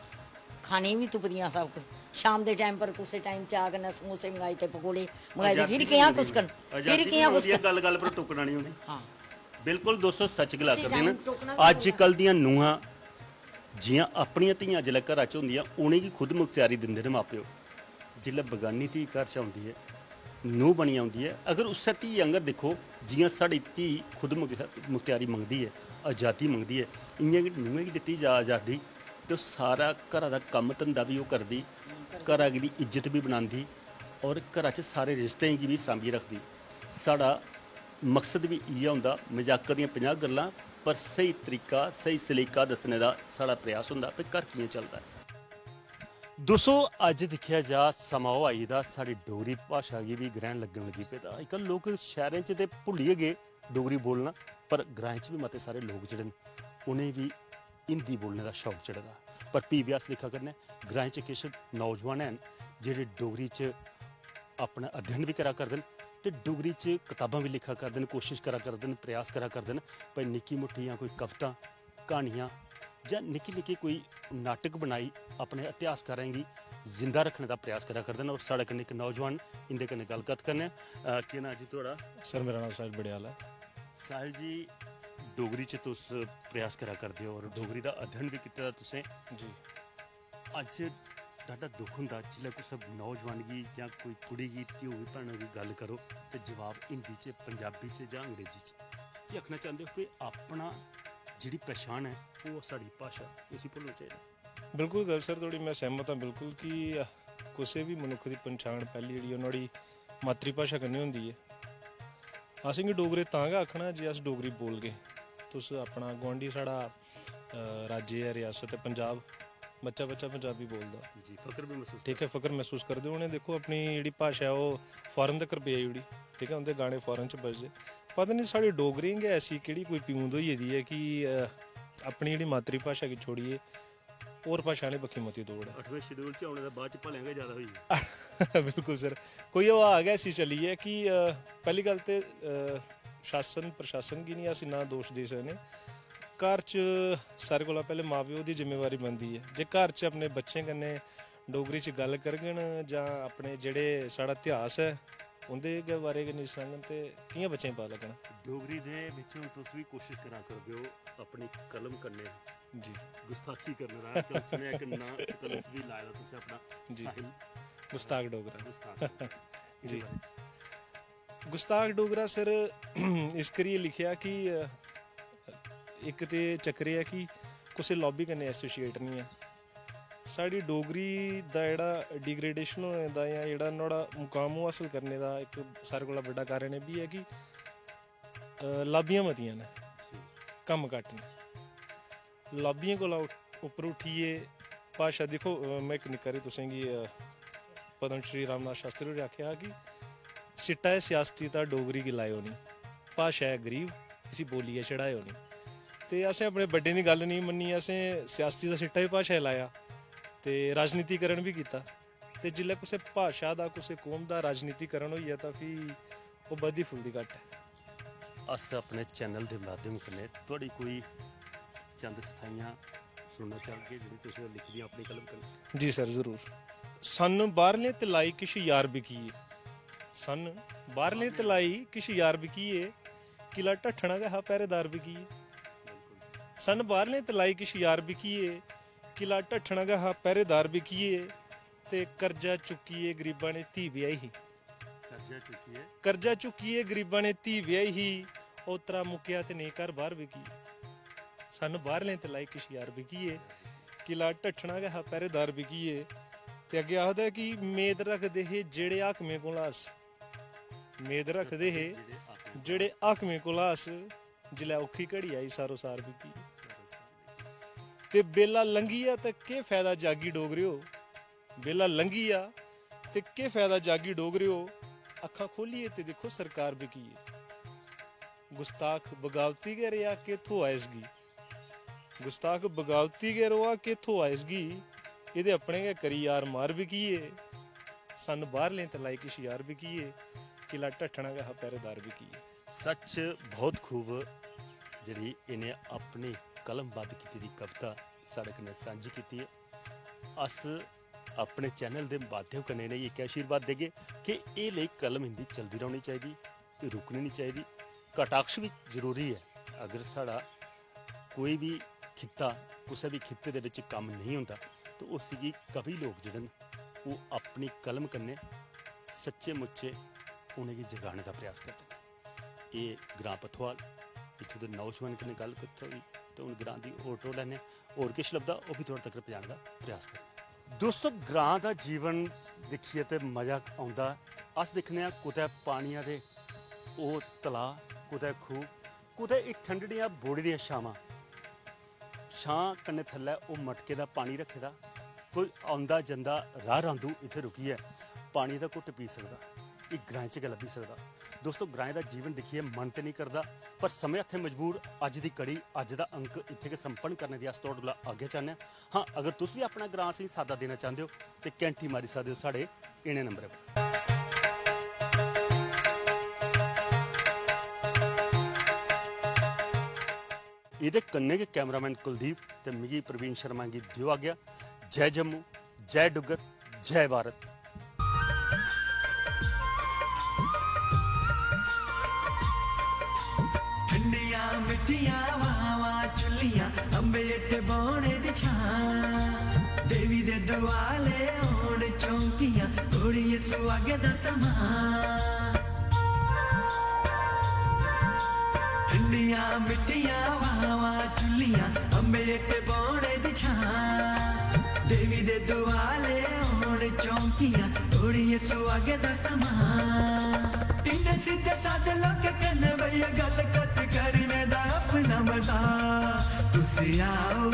ਖਾਣੇ ਵੀ ਤੁਪਦੀਆਂ ਸਭ ਕੁਝ। ਸ਼ਾਮ ਦੇ ਟਾਈਮ ਪਰ ਕਿਸੇ ਟਾਈਮ ਚਾਹ ਕਰਨਾ, ਸਮੋਸੇ ਮੰਗਾਏ ਤੇ ਪਕੌੜੇ ਮੰਗਾਏ ਤੇ ਫਿਰ ਕਿਆਂ ਕੁਛ ਕਰਨ, ਫਿਰ ਕਿਆਂ ਕੁਛ ਗੱਲ ਪਰ ਟੁਕਣਾ ਨਹੀਂ ਹੁੰਦੀ। ਹਾਂ ਬਿਲਕੁਲ ਦੋਸਤੋ ਸੱਚ ਗਲਾ ਕਰਦੇ ਨੇ। ਅੱਜ ਕੱਲ ਦੀਆਂ ਨੂੰਹਾਂ ਜੀਆਂ ਆਪਣੀਆਂ ਧੀਆਂ ਜਿਲੇ ਘਰਾਂ 'ਚ ਹੁੰਦੀਆਂ ਉਹਨੇ ਕੀ ਖੁਦ ਮੁਖਤਿਆਰੀ ਦਿੰਦੇ ਨੇ ਮਾਪਿਓ। ਜਿਲੇ ਬਗਾਨੀ ਧੀ ਘਰ 'ਚ ਆਉਂਦੀ ਹੈ ਨੂੰਹ ਬਣੀ ਆਉਂਦੀ ਹੈ, ਅਗਰ ਉਸੇ ਧੀ ਅੰਗਰ ਦੇਖੋ ਜੀਆਂ ਸਾਡੀ ਧੀ ਖੁਦ ਮੁਖਤਿਆਰੀ ਮੰਗਦੀ ਹੈ, ਆਜ਼ਾਦੀ ਮੰਗਦੀ ਹੈ, ਇਆਂ ਨੂੰਹ ਕੀ ਦਿੱਤੀ ਜਾ ਆਜ਼ਾਦੀ ਤੇ ਸਾਰਾ ਘਰਾਂ ਦਾ ਕੰਮ ਧੰਦਾ ਵੀ ਉਹ ਕਰਦੀ, ਘਰਾਂ ਦੀ ਇੱਜ਼ਤ ਵੀ ਬਣਾਉਂਦੀ ਔਰ ਘਰਾਂ 'ਚ ਸਾਰੇ ਰਿਸ਼ਤਿਆਂ ਦੀ ਵੀ ਸਾਂਭੀ ਰੱਖਦੀ। ਸਾਡਾ ਮਕਸਦ ਵੀ ਇਹ ਹੁੰਦਾ ਮਜ਼ਾਕ ਦੀਆਂ 50 ਗੱਲਾਂ ਪਰ ਸਹੀ ਤਰੀਕਾ ਸਹੀ ਸਲੀਕਾ ਦੱਸਣੇ ਦਾ ਸਾਡਾ ਪ੍ਰयास ਹੁੰਦਾ ਵੀ ਘਰ ਕਿਵੇਂ ਚੱਲਦਾ ਹੈ। ਦੋਸਤੋ ਅੱਜ ਦੇਖਿਆ ਜਾ ਸਮਾਂ ਉਹ ਆਈ ਦਾ ਸਾਡੀ ਡੋਗਰੀ ਭਾਸ਼ਾ ਦੀ ਵੀ ਗ੍ਰਹਿਣ ਲੱਗਣ ਲੱਗੀ ਪਈ। ਤਾਂ ਅੱਜ ਕੱਲ੍ਹ ਲੋਕ ਸ਼ਹਿਰਾਂ 'ਚ ਤੇ ਭੁੱਲੀਏ ਗਏ ਡੋਗਰੀ ਬੋਲਣਾ, ਪਰ ਗ੍ਰਾਂਆਂ 'ਚ ਵੀ ਮਤੇ ਸਾਰੇ ਲੋਕ ਜਿਹੜੇ ਨੇ ਉਹਨੇ ਵੀ हिंदी बोलने का शौक चढ़ेगा। पर पी व्यास देखा करने ग्रां च किश नौजवान हैं जेह्ड़े डोगरी च अपना अध्ययन भी करा करदे न ते डोगरी च किताबां भी लिखा करदे न, कोशिश करा करदे न, प्रयास करा करदे न भाई निक्की मुट्टी जां कोई कविता कहानियां जां निक्की निक्की कोई नाटक बनाई अपने इतिहासकारें गी जिंदा रखने का प्रयास करा करदे न। और साढ़े कन्नै एक नौजवान इंदे कन्नै गलबात करने। केह् नां जी तुहाड़ा? सर मेरा नाम साहिल बड़ियाल है। साहिल जी डोगरी च तुस प्रयास करा करदे हो और डोगरी का अध्ययन भी कीते दा तुसें जी। अज्ज डाढा दुख हुंदा जिसलै कुसै नौजवान गी जां कोई कुड़ी गी ध्यो गी भैनों गी गल करो ते जवाब हिंदी च पंजाबी च जां अंग्रेजी च केह् आखना चाहते हो कि अपना जिहड़ी पहचान है वो साड़ी भाशा उसी भुल्लना चाहिए? बिल्कुल गल सर थोड़ी मैं सहमत हाँ बिल्कुल कि कुसै भी मनुक्ख की पहचान पहली जी नुहाड़ी मातृ भाशा कन्नै होंदी है। असेंगी डोगरे तां गै आखना जे अस डोगरी बोल गए। तुस अपना गुआंढी साढ़ा राज्य है रियासत है पंजाब, बच्चा बच्चा पंजाबी बोलदा जी, फकर भी महसूस ठीक है, फकर महसूस करदे। उ'नें देखो अपनी जेह्ड़ी भाशा है ओह् फॉरन तक्कर पजाई ओड़ी, ठीक है, उं'दे गाने फॉरन च बजदे। पता नहीं साढ़ी डोगरें गै ऐसी केह्ड़ी कोई प्यूंद होई गेदी है कि अपनी जेह्ड़ी मातृ भाशा गी छोड़ियै ਹੋਰ ਭਾਸ਼ਾ ਨੇ ਬਖੀ ਮਤੀ ਦੌੜ ਹੈ 8ਵੇਂ ਸ਼ਡਿਊਲ 'ਚ ਆਉਣੇ ਦਾ ਬਾਅਦ 'ਚ ਭਲਿਆਂਗੇ ਜ਼ਿਆਦਾ ਹੋਈ। ਬਿਲਕੁਲ ਸਰ, ਕੋਈ ਉਹ ਆ ਗਿਆ ਸੀ ਚੱਲੀ ਹੈ ਕਿ ਪਹਿਲੀ ਗੱਲ ਤੇ शासन प्रशासन की नहीं अस ना दोष दे सकने। घर च सारे कोला पहले माँ प्यो की जिम्मेवारी बनती है। जे घर च अपने बच्चें कन्नै डोगरी च गल करगन जां अपने जेह्ड़े साढ़ा इतिहास है उंदे गै बारे गै नहीं सनाङन ते कि'यां बच्चें गी पता लग्गना। डोगरी दे बिच हुण तुस भी कोशिश करा करदे हो अपनी कलम कन्नै जी गुस्ताखी करने दा कि सुनेआ कि ना कलम भी लाए दा तुसें अपना जी साहिल गुस्ताख डोगरा गुस्ताख जी गुस्ताख डोगरा सर इस करियै लिखेआ कि इक ते चक्कर एह् है कि कुसै लॉबी कन्नै एसोसिएट नहीं है। साढ़ी डोगरी दा जेह्ड़ा डिग्रेडेशन होने दा जां जेह्ड़ा नुहाड़ा मुकाम हासल करने दा इक सारे कोला बड्डा कारण एह् बी है कि लॉबियां मतियां न कम्म घट्ट न। लॉबियें कोला उप्पर उट्ठियै भाशा दिक्खो मैं इक निक्का हारी तुसेंगी पद्म श्री रामनाथ शास्त्री होरें आखेआ कि सिट्टा है सियासती ता डोगरी गी लायो नहीं, भाशा है गरीब इसी बोलियै चढ़ायो नहीं। ते असें अपने बड्डें दी गल्ल नहीं मन्नी, असें सियासती दा सिट्टा बी भाशा लाया ते राजनीतिकरण भी कीता। ते जिल्लै कुसै भाशा दा कुसै कौम दा राजनीतिकरण होई जा तां फ्ही ओह् बधदी फुलदी घट्ट है। अस अपने चैनल के माध्यम कन्नै थोड़ी कोई चंद स्थाइयां सुनना चाहगे जेह्ड़ी तुसें लिखी दियां अपनी कलम कन्नै। जी सर जरूर। सन बाहरले ते लाई किश यार बिकिए, सन बाहरले ते लाई किश यार बिकिए, किला ढट्ठना गै हा पैरेदार बिकिए। सन बाहरले ते लाई किश यार बिकिए, किला ढट्ठना गै हा पैरेदार बिकिए। ते कर्जा चुक्किए गरीबां ने धी ब्याही ही, कर्जा चुक्किए गरीबां ने धी ब्याही ही, ओतरा मुक्केआ ते नेईं घर बाहर बिकिए। सन बाहरले ते लाई किश यार बिकिए, किला ढट्ठना गै हा पैरेदार बिकिए। ते अग्गे आखदा कि मेद रखदे हे जेह्ड़े हाकमें कोला अस, मेद रखदे हे जेह्ड़े हाकमें कोला अस, जिल्लै औखी घड़ी आई सारो सार बिकी। ते बेला लंघिया ते केह् फायदा जागी डोगरेओ, बेला लंघिया ते केह् फायदा जागी डोगरेओ, अक्खां खोलिए ते दिक्खो सरकार बिकिए। गुस्ताख बगावती गै रेहा के थ्होआ इसगी, गुस्ताख बगावती गै रोआ के थ्होआ इसगी। एह्दे अपने गै करी यार मार बिकिए, सन बाहरलें ते लाई किश यार बिकिए, किला ढट्ठना गै हा पैरेदार बिकिए। सच बहुत खूब जेह्ड़ी इन्हें अपनी कलमबद्ध कीती दी कविता साढ़े कन्नै सांझी कीती है। अस अपने चैनल के माध्यम कन्नै इनें इक आशीर्वाद देगे कि एह् लेई कलम इंदी चलदी रौह्नी चाहिदी, रुकनी नहीं चाहिदी। कटाक्ष भी जरूरी है। अगर साढ़ा कोई भी खित्ता कुसै भी खित्ते दे विच कम्म नहीं होंदा तो उसगी कवि लोग जेह्ड़े न ओह् अपनी कलम कन्नै सच्चे मुच्चे उनेंगी जगाने का प्रयास करते हैं। ये ग्रां पथवाल इत्थों के नौजवान कन्नै गल कित्ती होई तो हूँ ग्रां की होर टो लैने होर किश लभदा ओह् भी थोड़े तक पजाने का प्रयास करते। दोस्तों ग्रां का जीवन दिक्खिए तो मजा आउंदा। अस दिक्खने कुतै पानिया दे ओह् तलाऽ, कुतै खूह, कुतै इक ठंडड़ियां बोड़ी दियां छावां, छां कन्नै थल्लै ओह् मटके दा पानी रखे दा, कोई आंदा जंदा राह रांदू इत्थै रुकियै पानी दा घुट्ट पी सकदा। एह् ग्राएं च गै लब्भी सकदा। दोस्तों ग्राएं दा जीवन दिक्खिए मन ते नहीं करदा, पर समय हत्थें मजबूर अज्ज दी कड़ी अज्ज दा अंक इत्थे गै संपन्न करने दी अस तुहाडे कोला आग्ञा चाहने। हाँ अगर तुस भी अपना ग्रां असेंगी सादा देना चाहते हो तो घैंटी मारी सकदे हो साढ़े इनें नंबरें पर। एह्दे कन्नै गै कैमरामैन कुलदीप ते मिगी प्रवीण शर्मा गी दियो आग्या। जय जम्मू, जय डुग्गर, जय भारत। ठंडियां मिट्टियां वावां चुल्लियां अंबे ते बौने दी छां, देवी दे दुआले होण चौंकियां घोड़िए सुहागे दा समान। ठंडियां मिट्टियां वावां चुल्लियां अंबे ते बौने दी छां, देवी दे दुआले होण चौंकियां घोड़िए सुहागे दा समान। इन्ने सीधे साधे लोग कन्नै भैया गल कत करने दा अपना मजा, तुसी आओ